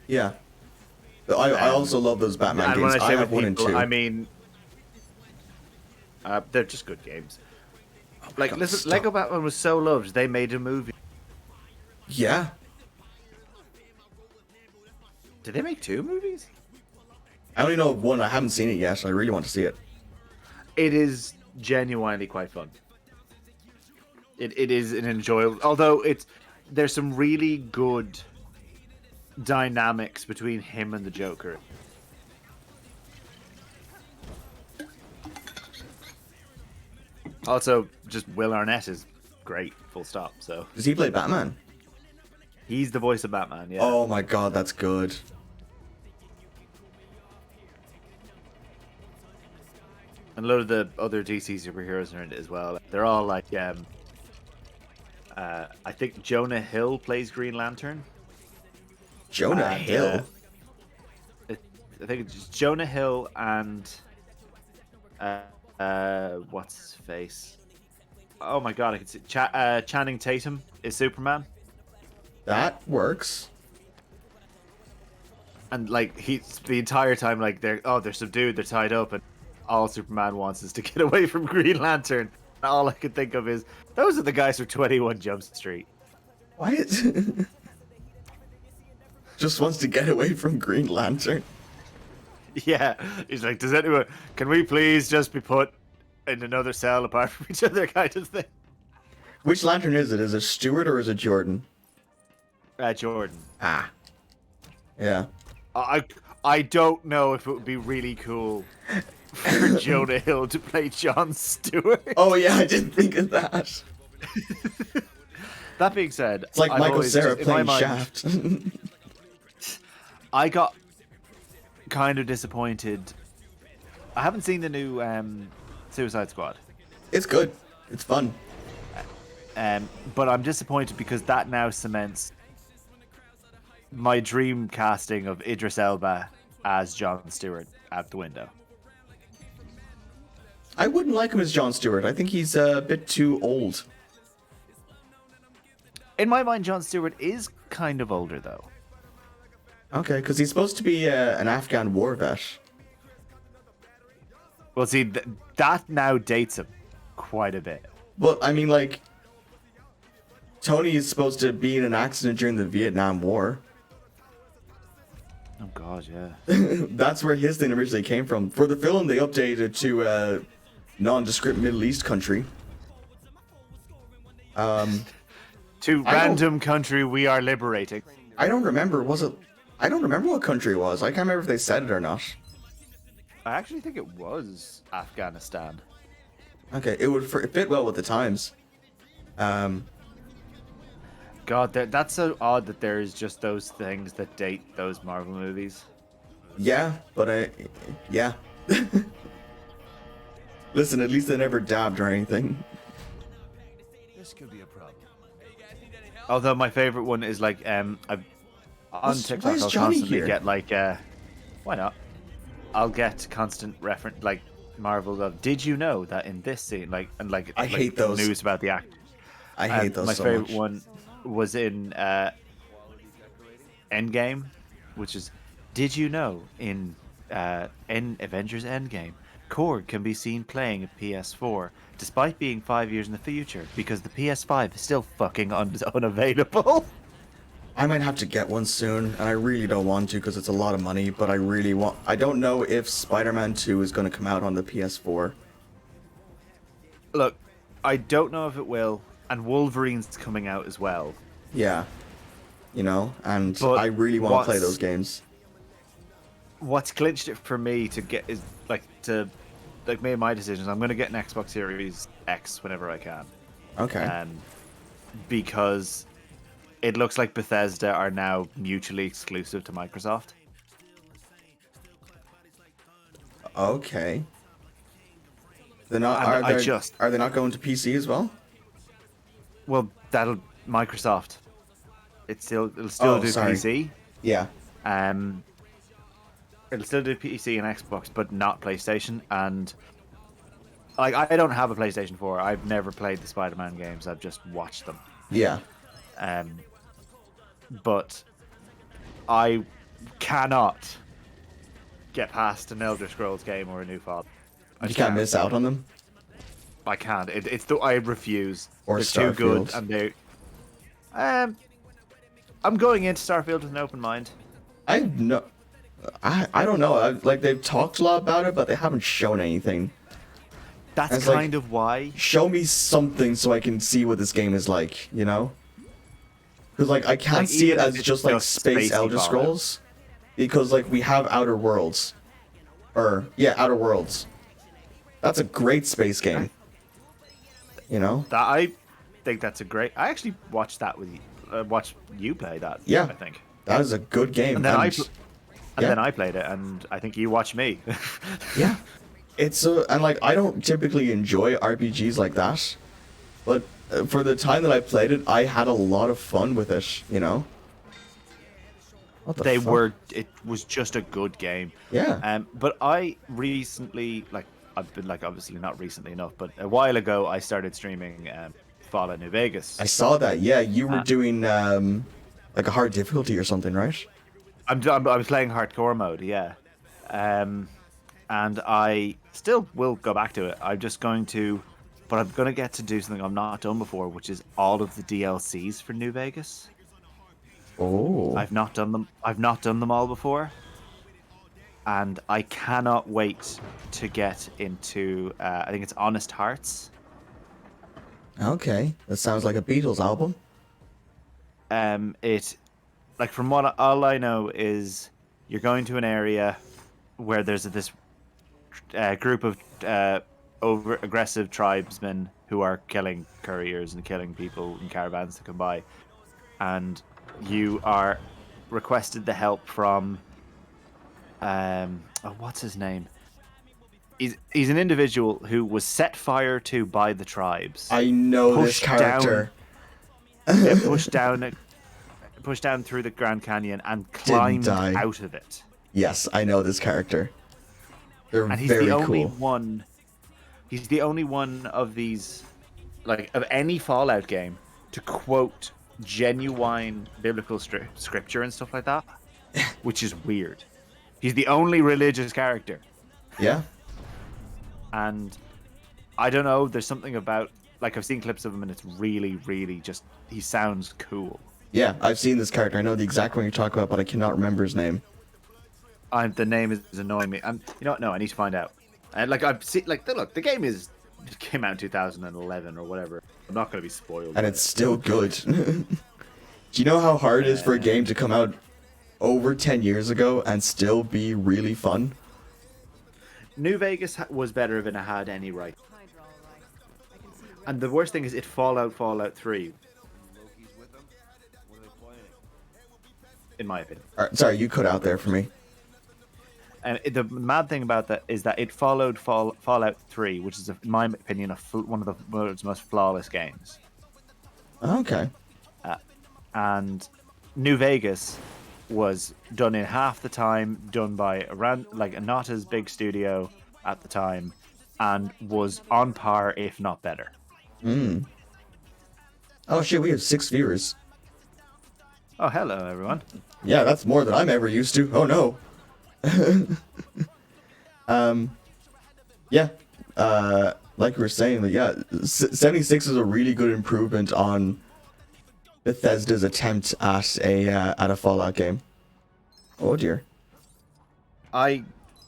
Yeah. But I also love those Batman And games. when I I say have with one and people, two. I mean they're just good games. Oh Like, God, listen, stop. Lego Batman was so loved they made a movie. Yeah. Did they make 2 movies? I only know of one. I haven't seen it yet. I really want to see it. It is genuinely quite fun. It is an enjoyable, although there's some really good dynamics between him and the Joker. Also, just Will Arnett is great, full stop. So Does he play Batman? he's the voice of Batman, yeah. Oh my god, that's good. And a lot of the other DC superheroes are in it as well. They're all like, I think Jonah Hill plays Green Lantern. Jonah And, Hill? I think it's Jonah Hill and what's his face? Oh my god, I can see Channing Tatum is Superman. That works. And like he's the entire time like they're subdued, they're tied up, and all Superman wants is to get away from Green Lantern. And all I could think of is those are the guys from 21 Jump Street. What? Just wants to get away from Green Lantern. Yeah, he's like, can we please just be put in another cell apart from each other, kind of thing. Which Lantern is it? Is it Stewart or is it Jordan? Jordan. Ah. Yeah. I don't know if it would be really cool for Jonah Hill to play Jon Stewart. Oh yeah, I didn't think of that. That being said, It's like I've Michael always Cera just, in my playing mind, Shaft. I got kind of disappointed. I haven't seen the new Suicide Squad. It's good. It's fun. But I'm disappointed because that now cements my dream casting of Idris Elba as Jon Stewart out the window. I wouldn't like him as Jon Stewart. I think he's a bit too old. In my mind, Jon Stewart is kind of older, though. Okay, because he's supposed to be an Afghan war vet. Well, see, that now dates him quite a bit. Well, I mean, like, Tony is supposed to be in an accident during the Vietnam War. Oh, God, yeah. That's where his thing originally came from. For the film, they updated to a nondescript Middle East country. To random country we are liberating. I don't remember. I don't remember what country it was. I can't remember if they said it or not. I actually think it was Afghanistan. Okay, it fit well with the times. God, that's so odd that there is just those things that date those Marvel movies. Yeah, but yeah. Listen, at least they never dabbed or anything. This could be a problem. Although my favorite one is like on TikTok why is I'll Johnny constantly here? get like why not? I'll get constant reference like Marvel of did you know that in this scene I hate those news about the actor. I hate those my so favorite much. one was in Endgame, which is did you know in Avengers Endgame Korg can be seen playing a PS4 despite being 5 years in the future because the PS5 is still fucking unavailable. I might have to get one soon, and I really don't want to because it's a lot of money, but I really want... I don't know if Spider-Man 2 is going to come out on the PS4. Look, I don't know if it will, and Wolverine's coming out as well. Yeah. You know, and But I really want to play those games. What's clinched it for me to get is made my decisions. I'm going to get an Xbox Series X whenever I can. Okay. Because it looks like Bethesda are now mutually exclusive to Microsoft. Okay. They're not. And Are they not going to PC as well? Well, Microsoft. It'll still do sorry. PC. Yeah. It'll still do PC and Xbox, but not PlayStation. And like, I don't have a PlayStation 4. I've never played the Spider-Man games. I've just watched them. Yeah. But I cannot get past an Elder Scrolls game or a new Fallout. You can't miss out on them. I can't. I refuse. Or They're too good, Starfield. and they. I'm going into Starfield with an open mind. I don't know. Like they've talked a lot about it, but they haven't shown anything. That's It's like, kind of why. show me something so I can see what this game is like, you know? Because like I can't Like, see it even as if it's just like just Space spacey Elder Fallout. Scrolls, because like we have Outer Worlds, or yeah, Outer Worlds. That's a great space game. You know? That I think that's a great. I actually watched that with you. Watched you play that. Yeah. I think. That is a good game. And then yeah. then I played it, and I think you watched me. Yeah. It's and like I don't typically enjoy RPGs like that, but for the time that I played it, I had a lot of fun with it. You know. What the fuck? It was just a good game. Yeah. But I recently, like, I've been like obviously not recently enough, but a while ago I started streaming Fallout New Vegas. I saw that. Yeah, you were doing like a hard difficulty or something, right? I was playing hardcore mode, yeah. And I still will go back to it. I'm just going to, but I'm going to get to do something I've not done before, which is all of the DLCs for New Vegas. Oh. I've not done them. I've not done them all before, and I cannot wait to get into. I think it's Honest Hearts. Okay, that sounds like a Beatles album. It, like from what all I know is, you're going to an area where there's this group of over aggressive tribesmen who are killing couriers and killing people in caravans that come by, and you are requested the help from what's his name? He's an individual who was set fire to by the tribes. I know this character. Pushed down through the Grand Canyon and climbed out of it. Yes, I know this character. They're And he's very the only cool. one. He's the only one of these, like, of any Fallout game to quote genuine biblical scripture and stuff like that, which is weird. He's the only religious character. Yeah. And I don't know, there's something about, like, I've seen clips of him and it's really, really just, he sounds cool. Yeah, I've seen this character. I know the exact one you're talking about, but I cannot remember his name. The name is annoying me. You know what? No, I need to find out. And like I've seen, like, look, the game came out in 2011 or whatever. I'm not going to be spoiled. And it's still good. Do you know how hard it is for a game to come out over 10 years ago and still be really fun? New Vegas was better if it had any right. And the worst thing is it Fallout 3. In my opinion. Sorry, you cut out there for me. And the mad thing about that is that it followed Fallout 3, which is, in my opinion, one of the world's most flawless games. Okay. And New Vegas was done in half the time, done by a not as big studio at the time, and was on par, if not better. Oh shit, we have 6 viewers. Oh, hello, everyone. Yeah, that's more than I'm ever used to. Oh no. Yeah. Like we were saying, yeah, 76 is a really good improvement on Bethesda's attempt at a Fallout game. Oh dear. I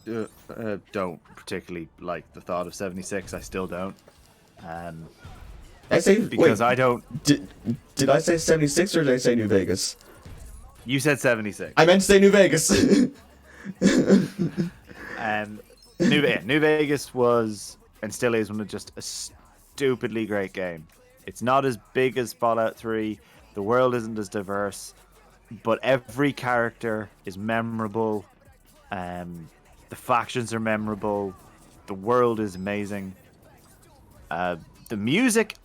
don't particularly like the thought of 76. I still don't. I say because wait, I don't. Did I say 76 or did I say New Vegas? You said 76. I meant to say New Vegas. New Vegas was and still is just a stupidly great game. It's not as big as Fallout 3. The world isn't as diverse, but every character is memorable. The factions are memorable. The world is amazing. The music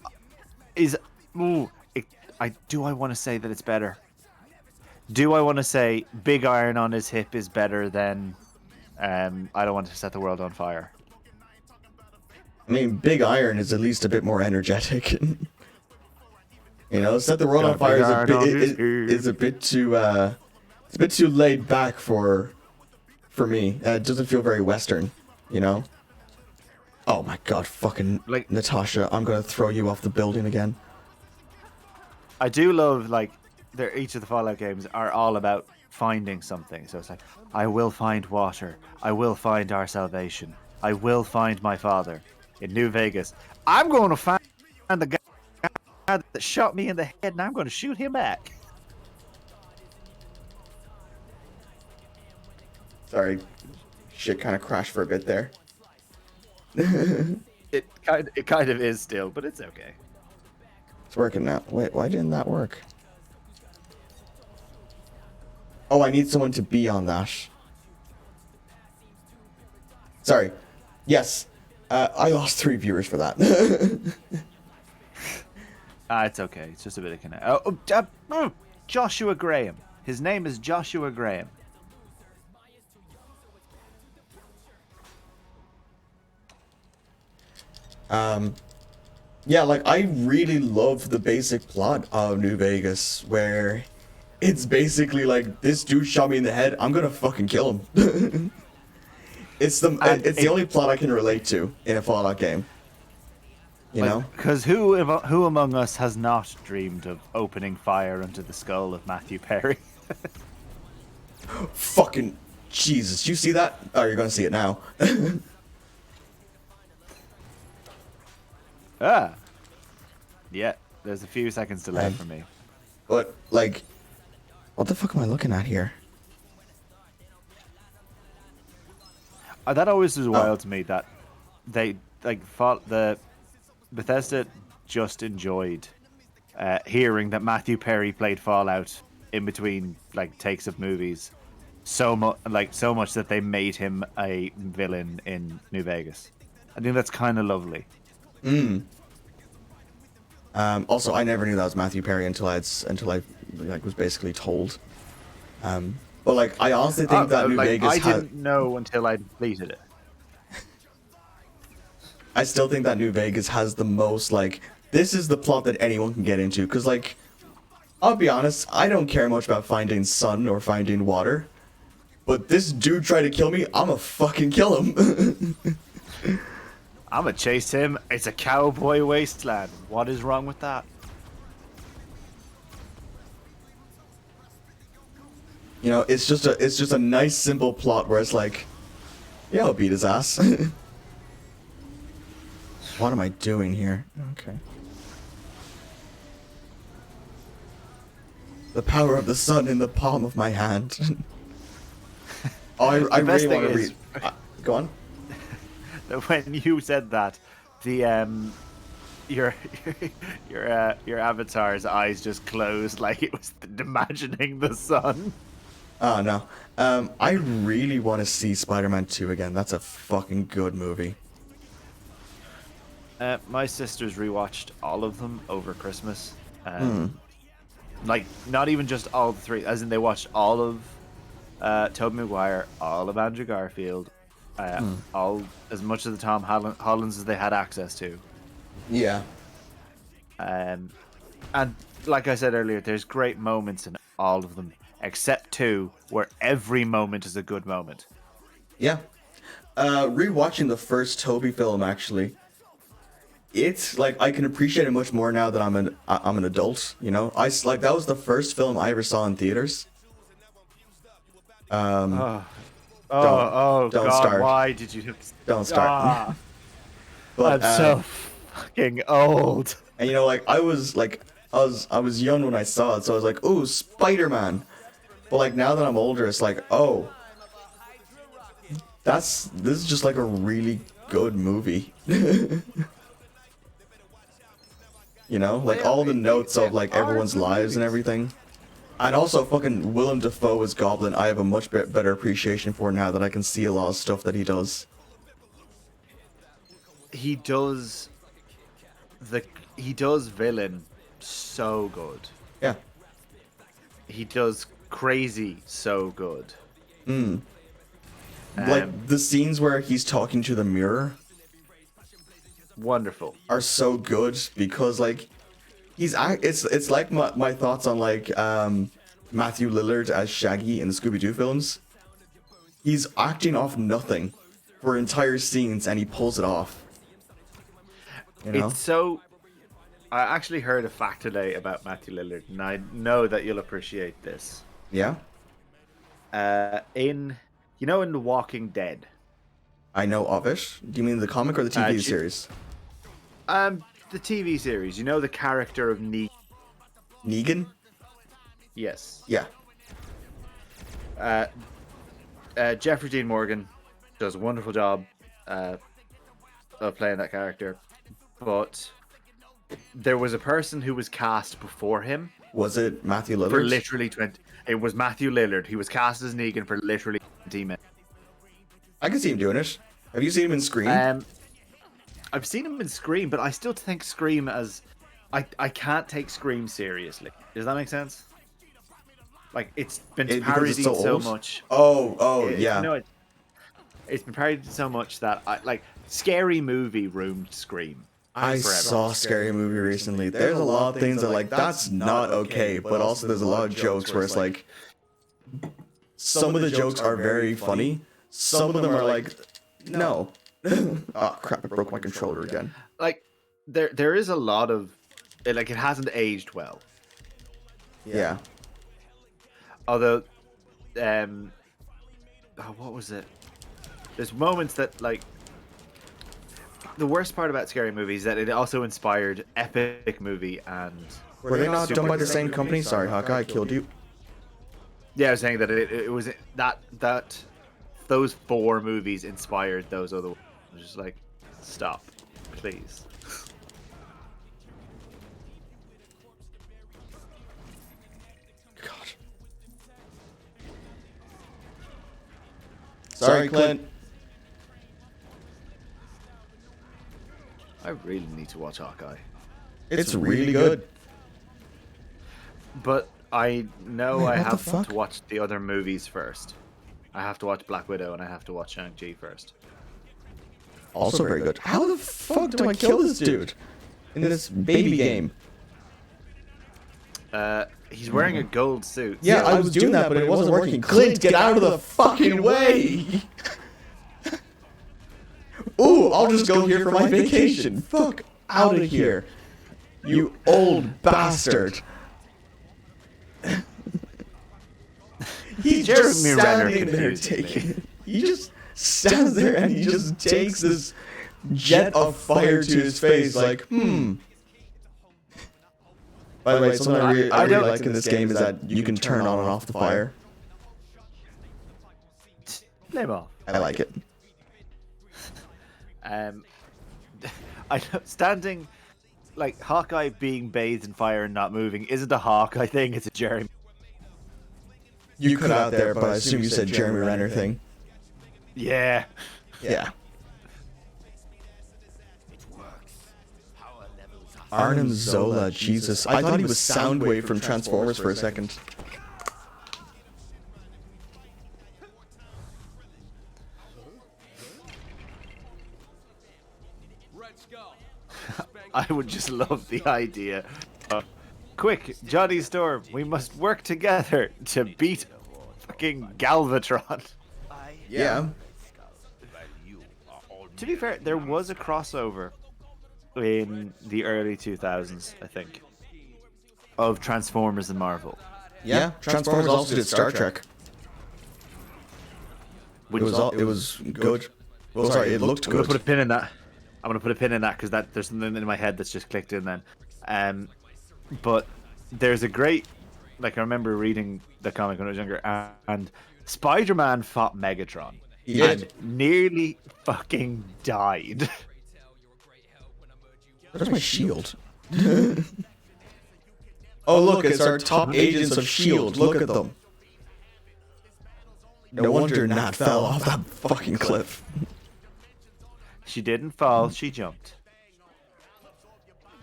is. Do I want to say that it's better? Do I want to say Big Iron on his hip is better than I Don't Want to Set the World on Fire? I mean, Big Iron is at least a bit more energetic. You know, Set the World on Fire is a bit too it's a bit too laid back for me. It doesn't feel very Western, you know. Oh my god, fucking like Natasha! I'm gonna throw you off the building again. I do love, like, each of the Fallout games are all about finding something. So it's like, I will find water. I will find our salvation. I will find my father. In New Vegas, I'm going to find the guy that shot me in the head, and I'm going to shoot him back. Sorry, shit kind of crashed for a bit there. It kind of is still, but it's okay. It's working now. Wait, why didn't that work? Oh, I need someone to be on that. Sorry. Yes. I lost 3 viewers for that. It's okay. It's just a bit of connect. Joshua Graham. His name is Joshua Graham. Yeah, like, I really love the basic plot of New Vegas, where it's basically like, this dude shot me in the head, I'm gonna fucking kill him. It's the only plot I can relate to in a Fallout game. You know? Because who among us has not dreamed of opening fire into the skull of Matthew Perry? Fucking Jesus, you see that? Oh, you're gonna see it now. Yeah, there's a few seconds delay for me. But, like, what the fuck am I looking at here? That always was wild to me that they the Bethesda just enjoyed hearing that Matthew Perry played Fallout in between like takes of movies so much that they made him a villain in New Vegas. I think that's kind of lovely. Also, I never knew that was Matthew Perry until I was basically told. But like, I honestly think that New Vegas. I didn't know until I completed it. I still think that New Vegas has the most like. This is the plot that anyone can get into, because like, I'll be honest, I don't care much about finding sun or finding water, but this dude tried to kill me, I'ma fucking kill him. I'm gonna chase him. It's a cowboy wasteland. What is wrong with that? You know, it's just a nice simple plot where it's like, yeah, I'll beat his ass. What am I doing here? Okay. The power of the sun in the palm of my hand. Oh, I really want to read. Go on. When you said that, the your avatar's eyes just closed like it was imagining the sun. Oh no. I really want to see Spider-Man 2 again. That's a fucking good movie. My sisters rewatched all of them over Christmas. Like, not even just all the 3, as in they watched all of Tobey Maguire, all of Andrew Garfield, all as much of the Tom Hollands as they had access to. Yeah. And like I said earlier, there's great moments in all of them, except 2, where every moment is a good moment. Yeah. Rewatching the first Tobey film, actually, it's like I can appreciate it much more now that I'm an adult. You know, that was the first film I ever saw in theaters. Don't God, start. Why did you? Don't start. But I'm so fucking old. And you know, like I was young when I saw it, so I was like, "Ooh, Spider-Man." But like now that I'm older, it's like, "Oh, this is just like a really good movie." You know, like all the notes of like everyone's lives and everything. And also fucking Willem Dafoe as Goblin, I have a much better appreciation for now that I can see a lot of stuff that he does. He does villain so good. Yeah. He does crazy so good. Like the scenes where he's talking to the mirror. Wonderful. Are so good because like it's like my thoughts on like Matthew Lillard as Shaggy in the Scooby-Doo films. He's acting off nothing for entire scenes and he pulls it off. You know? I actually heard a fact today about Matthew Lillard, and I know that you'll appreciate this. Yeah, In The Walking Dead. I know of it. Do you mean the comic or the TV series? The TV series. You know the character of Negan? Yes. Yeah. Jeffrey Dean Morgan does a wonderful job of playing that character, but there was a person who was cast before him. Was it Matthew Lillard? For literally 20. It was Matthew Lillard. He was cast as Negan for literally 20 minutes. I can see him doing it. Have you seen him in Scream? I've seen him in Scream, but I still think Scream as... I can't take Scream seriously. Does that make sense? Like, it's been parodied so much. Yeah. No, it's been parodied so much that Scary Movie ruined Scream. I saw Scary Movie recently. There's a lot of things that like that's not okay, but also there's a lot of jokes where it's like some of the jokes are very funny. Some of them are like, no. Oh crap! I broke my controller again. Like there is a lot of it hasn't aged well. Yeah. Although, what was it? There's moments that like. The worst part about Scary Movie is that it also inspired Epic Movie and... Were they not done by the same company? Sorry, Hawkeye, I killed you. Yeah, I was saying that it was that those 4 movies inspired those other ones. I was just like, stop, please. God. Sorry, Clint. I really need to watch Hawkeye. It's really good. But I know Wait, I what the have fuck? to watch the other movies first. I have to watch Black Widow and I have to watch Shang-Chi first. Also very good. How the fuck do I kill this dude in this baby game? He's wearing a gold suit. Yeah, I was doing that, but it wasn't working. Clint, get out of the fucking way! Ooh, I'll just go here for my vacation. Fuck out of here. You old bastard. He's just standing there taking... He just stands there and he just takes this jet of fire to his face like, By the way, something I really like in this game is that you can turn on and off the fire. Name off. I like it. I know, standing, like, Hawkeye being bathed in fire and not moving isn't a Hawkeye thing, it's a Jeremy. You cut out there, but I assume you said Jeremy Renner thing. Yeah. Yeah. Arnim Zola, Jesus. I thought he was Soundwave from Transformers for a second. I would just love the idea of, quick, Johnny Storm, we must work together to beat fucking Galvatron. Yeah. To be fair, there was a crossover in the early 2000s, I think, of Transformers and Marvel. Yeah, Transformers also did Star Trek. It was good. Well, sorry, it looked I'm gonna good. put a pin in that. I'm gonna put a pin in that because there's something in my head that's just clicked in then. But there's a great, like, I remember reading the comic when I was younger, and Spider-Man fought Megatron. He did. And nearly fucking died. Where's my shield? Oh, look, it's our top agents of S.H.I.E.L.D. Look at them. No wonder Nat fell off that fucking cliff. She didn't fall, she jumped.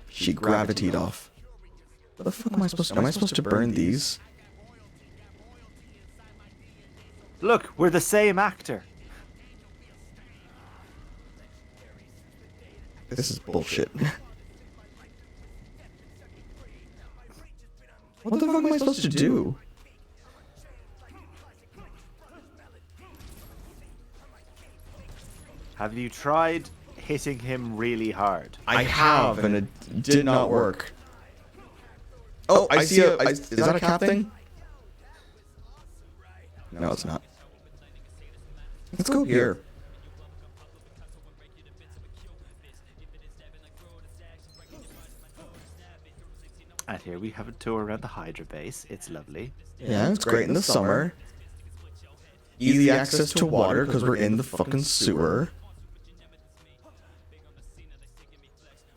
She gravitated off. What the fuck am I supposed to do? Am I supposed to burn these? Look, we're the same actor. This is bullshit. What the fuck am I supposed to do? Have you tried hitting him really hard. I have, and it did not work. Oh, I see is that a cat thing? No, it's not. Let's go here. And here we have a tour around the Hydra base. It's lovely. Yeah, it's great in the summer. Easy access to water because we're in the fucking sewer.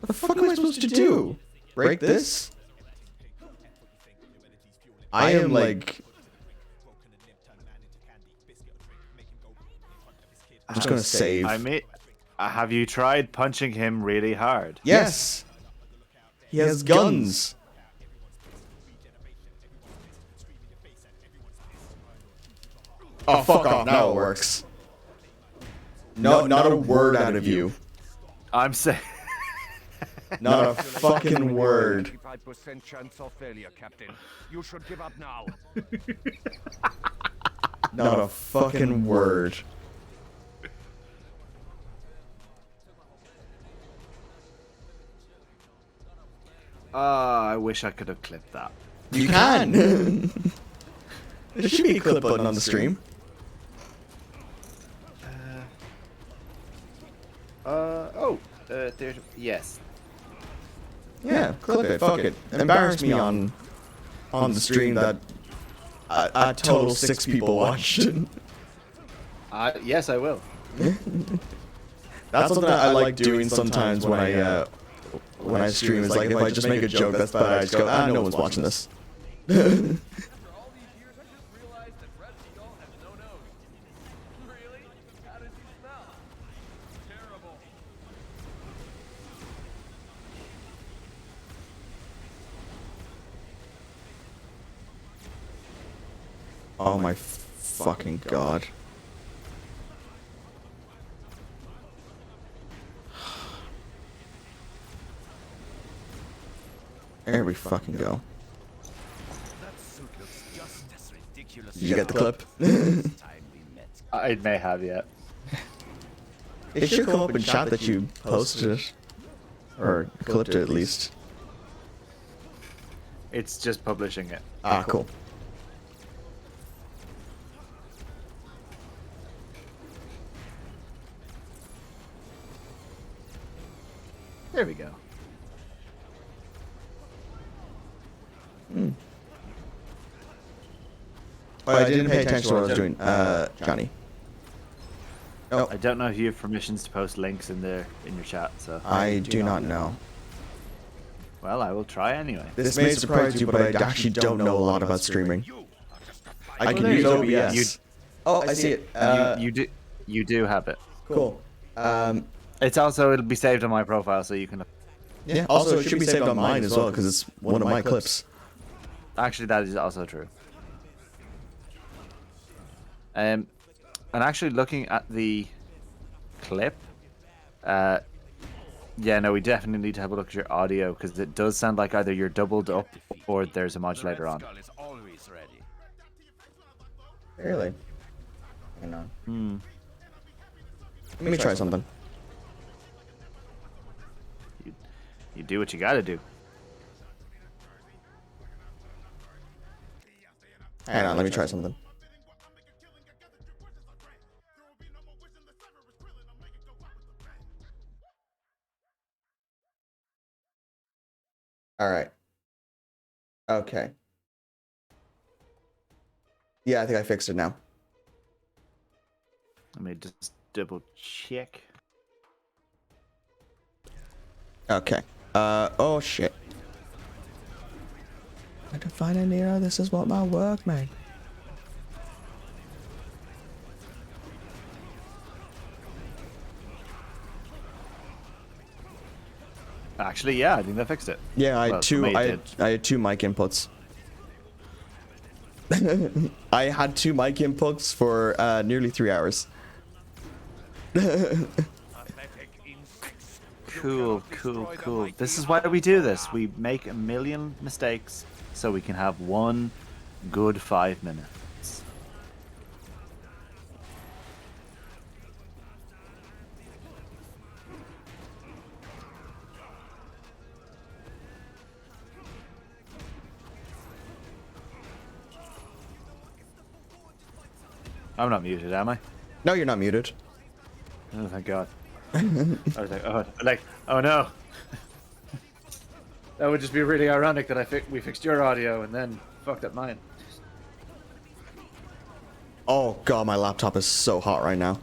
What the fuck am I supposed to do? Break this? I am like... I'm just gonna save. Have you tried punching him really hard? Yes! He has guns! Oh, fuck off. Now it works. No, not a word out of you. I'm saying... Not a fucking word. 95% chance of failure, Captain. You should give up now. Not a fucking word. I wish I could have clipped that. You can! There should be a clip button on the stream. Yes. Yeah, clip it, fuck it. Embarrass me on the stream that a total 6 people watched. Yes, I will. That's something that I like doing sometimes when I stream. Is like if I just make a joke that's bad, I just go, no one's watching this. Oh my fucking god. There we fucking go. Did you get the clip? I may have yet. It should come up in chat that you posted it. Or clipped it at least. It's just publishing it. Ah, cool. There we go. Oh, I didn't pay attention to what I was doing, Johnny. Oh. I don't know if you have permissions to post links in your chat, so. I do not know. Well, I will try anyway. This may surprise you, but I actually don't know a lot about streaming. I can use OBS. Oh, I see it. You do have it. Cool. It'll be saved on my profile, so you can. Yeah. Also, it should be saved on mine as well because it's one of my clips. Actually, that is also true. And actually, looking at the clip, yeah, no, we definitely need to have a look at your audio because it does sound like either you're doubled up or there's a modulator on. Really? Hang on. Let me try something. You do what you gotta do. Hang on, let me try something. Alright. Okay. Yeah, I think I fixed it now. Let me just double check. Okay. Oh shit. I can find a Nero, this is what my work, man. Actually, yeah, I think that fixed it. Yeah, I had Well, two. for me, it I had two mic inputs. I had two mic inputs for nearly 3 hours. Cool. This is why we do this. We make a million mistakes so we can have one good 5 minutes. I'm not muted, am I? No, you're not muted. Oh, thank God. I was oh no. That would just be really ironic that we fixed your audio and then fucked up mine. Oh god, my laptop is so hot right now.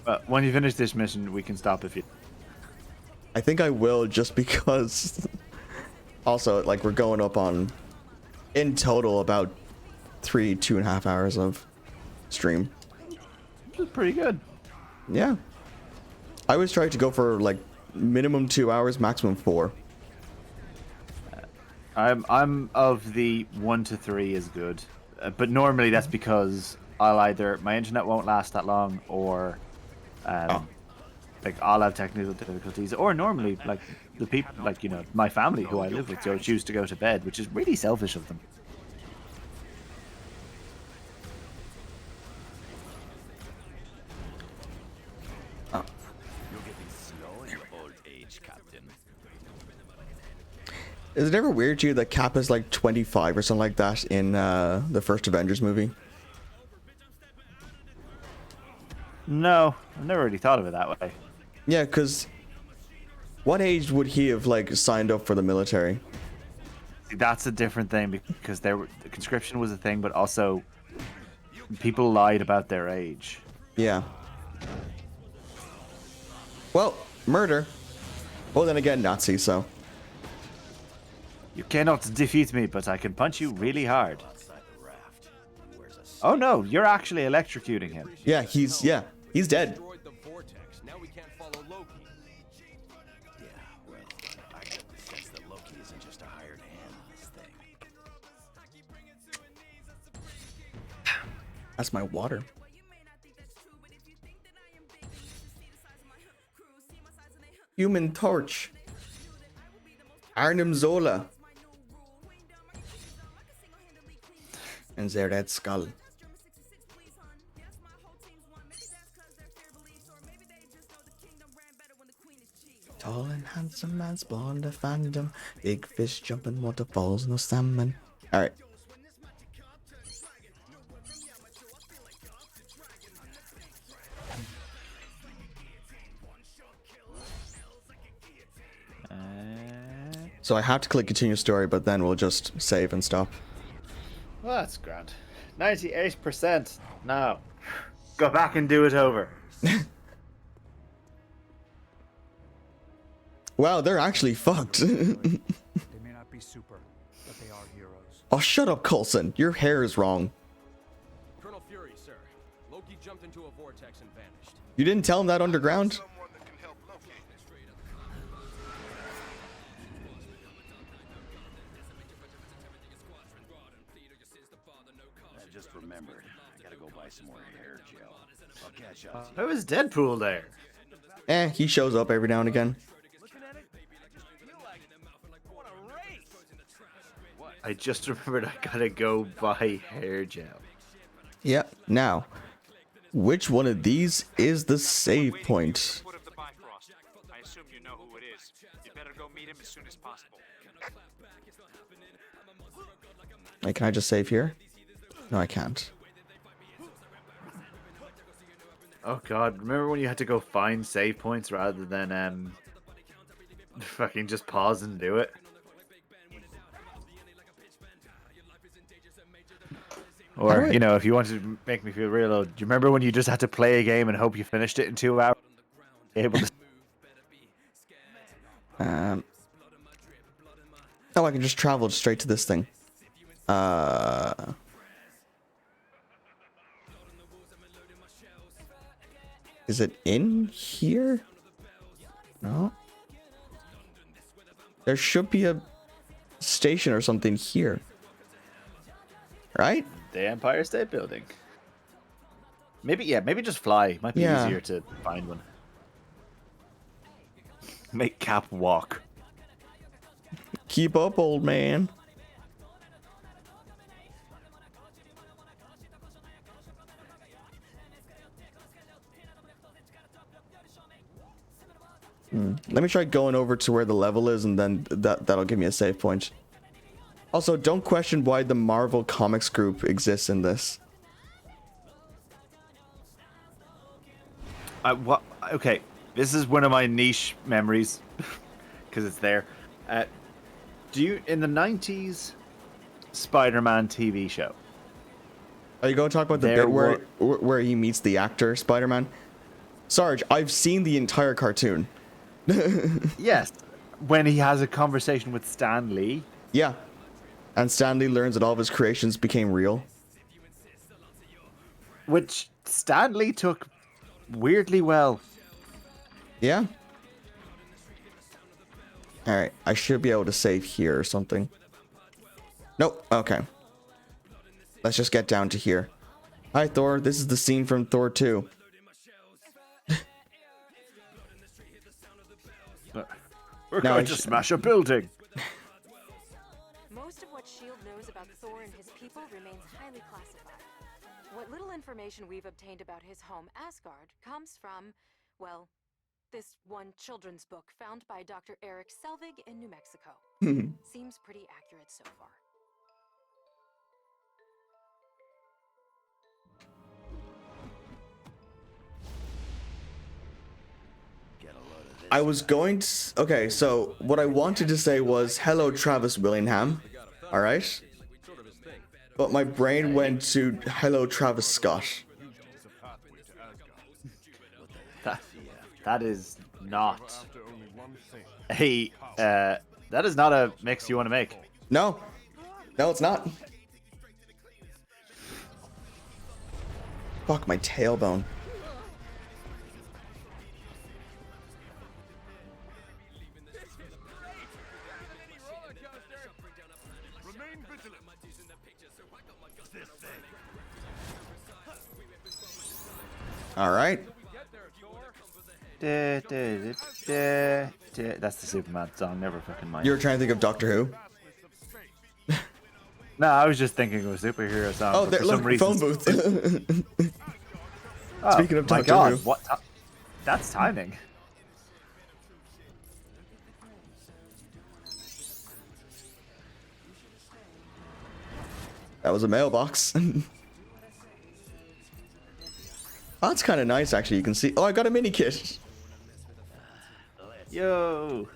But when you finish this mission, we can stop if you. I think I will, just because. Also, like, we're going up on, in total, about 2.5 hours of stream. Which is pretty good. Yeah. I always try to go for like minimum 2 hours, maximum 4. I'm of the 1 to 3 is good, but normally that's because my internet won't last that long, or like I'll have technical difficulties, or normally like the people, like, you know, my family who I live with, don't choose to go to bed, which is really selfish of them. Is it ever weird to you that Cap is like 25 or something like that in the first Avengers movie? No, I've never really thought of it that way. Yeah, because what age would he have like signed up for the military? See, that's a different thing, because the conscription was a thing, but also people lied about their age. Yeah. Well, murder. Well, then again, Nazi, so. You cannot defeat me, but I can punch you really hard. Oh no, you're actually electrocuting him. Yeah, he's dead. Now we can't follow Loki. Yeah, well, I get the sense that Loki isn't just a hired hand in this thing. That's my water. Human Torch. Arnim Zola. And their Red Skull. Tall and handsome man spawned a fandom. Big fish jumping waterfalls, no salmon. Alright. So I have to click continue story, but then we'll just save and stop. Well, that's grand. 98%. Now, go back and do it over. Wow, they're actually fucked. They may not be super, but they are heroes. Oh, shut up, Coulson. Your hair is wrong. Colonel Fury, sir. Loki jumped into a vortex and vanished. You didn't tell him that underground? I just remembered. I gotta go buy some more hair gel. I'll catch up. Who is Deadpool there? He shows up every now and again. I just remembered I gotta go buy hair gel. Yep. Now, which one of these is the save point? I assume you know who it is. You better go meet him as soon as possible. Like, can I just save here? No, I can't. Oh god, remember when you had to go find save points rather than fucking just pause and do it? Or, you know, if you wanted to make me feel real old, do you remember when you just had to play a game and hope you finished it in 2 hours? Able to... Oh, I can just travel straight to this thing. Is it in here? No. There should be a station or something here. Right? The Empire State Building. Maybe just fly. Might be easier to find one. Make Cap walk. Keep up, old man. Let me try going over to where the level is, and then that'll give me a save point. Also, don't question why the Marvel Comics group exists in this. What? Okay, this is one of my niche memories because it's there. Do you in the 90s Spider-Man TV show? Are you going to talk about the bit where he meets the actor Spider-Man? Sarge, I've seen the entire cartoon. Yes, when he has a conversation with Stan Lee. Yeah, and Stan Lee learns that all of his creations became real. Which Stan Lee took weirdly well. Yeah. Alright, I should be able to save here or something. Nope, okay. Let's just get down to here. Hi Thor, this is the scene from Thor 2. We're going to smash a building. Most of what S.H.I.E.L.D. knows about Thor and his people remains highly classified. What little information we've obtained about his home, Asgard, comes from, well, this one children's book found by Dr. Eric Selvig in New Mexico. Seems pretty accurate so far. I was going to... Okay, so what I wanted to say was, hello, Travis Willingham. Alright? But my brain went to, hello, Travis Scott. That is not a... that is not a mix you want to make. No. No, it's not. Fuck, my tailbone. All right. That's the Superman song. Never fucking mind. You were trying to think of Doctor Who? No, I was just thinking of a superhero song. Oh, there, look, phone booth. Speaking of Doctor Who. What? That's timing. That was a mailbox. Oh, that's kind of nice, actually. You can see... Oh, I got a mini kit. Yo.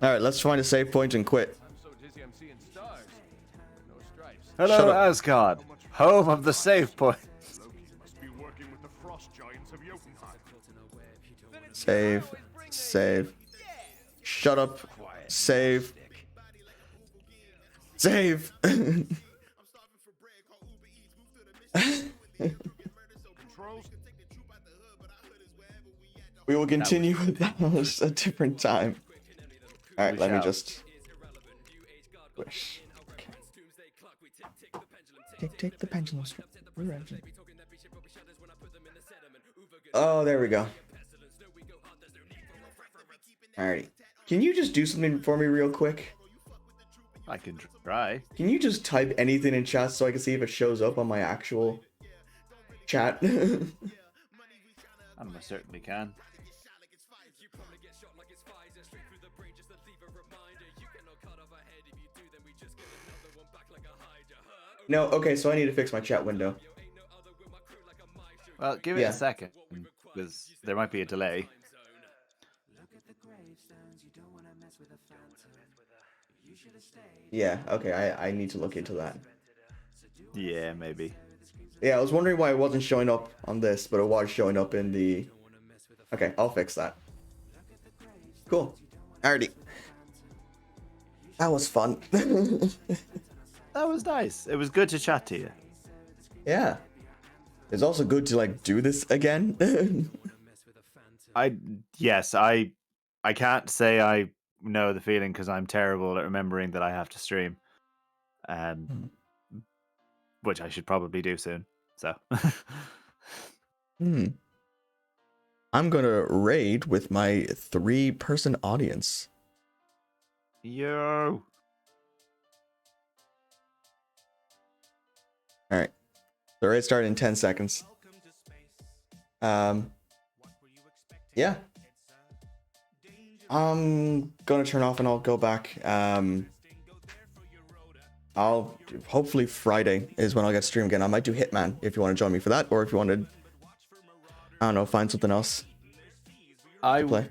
All right, let's find a save point and quit. Hello, Asgard, home of the save point. Save. Save. Shut up. Save. Save. We will continue with that a different time. All right, let me just wish. Okay. Take the pendulum. Oh, there we go. Alrighty. Can you just do something for me real quick? I can try. Can you just type anything in chat so I can see if it shows up on my actual chat? I most certainly can. No, okay, so I need to fix my chat window. Well, give it a second, because there might be a delay. Yeah, okay, I need to look into that. Yeah, maybe. Yeah, I was wondering why it wasn't showing up on this, but it was showing up in the... Okay, I'll fix that. Cool. Alrighty. That was fun. That was nice. It was good to chat to you. Yeah. It's also good to, like, do this again. Yes, I can't say I know the feeling because I'm terrible at remembering that I have to stream. Which I should probably do soon. So. I'm gonna raid with my 3-person audience. Yo. Alright. The raid started in 10 seconds. Yeah. I'm gonna turn off and I'll go back. I'll hopefully Friday is when I'll get stream again. I might do Hitman if you want to join me for that, or if you want to, I don't know, find something else I to play.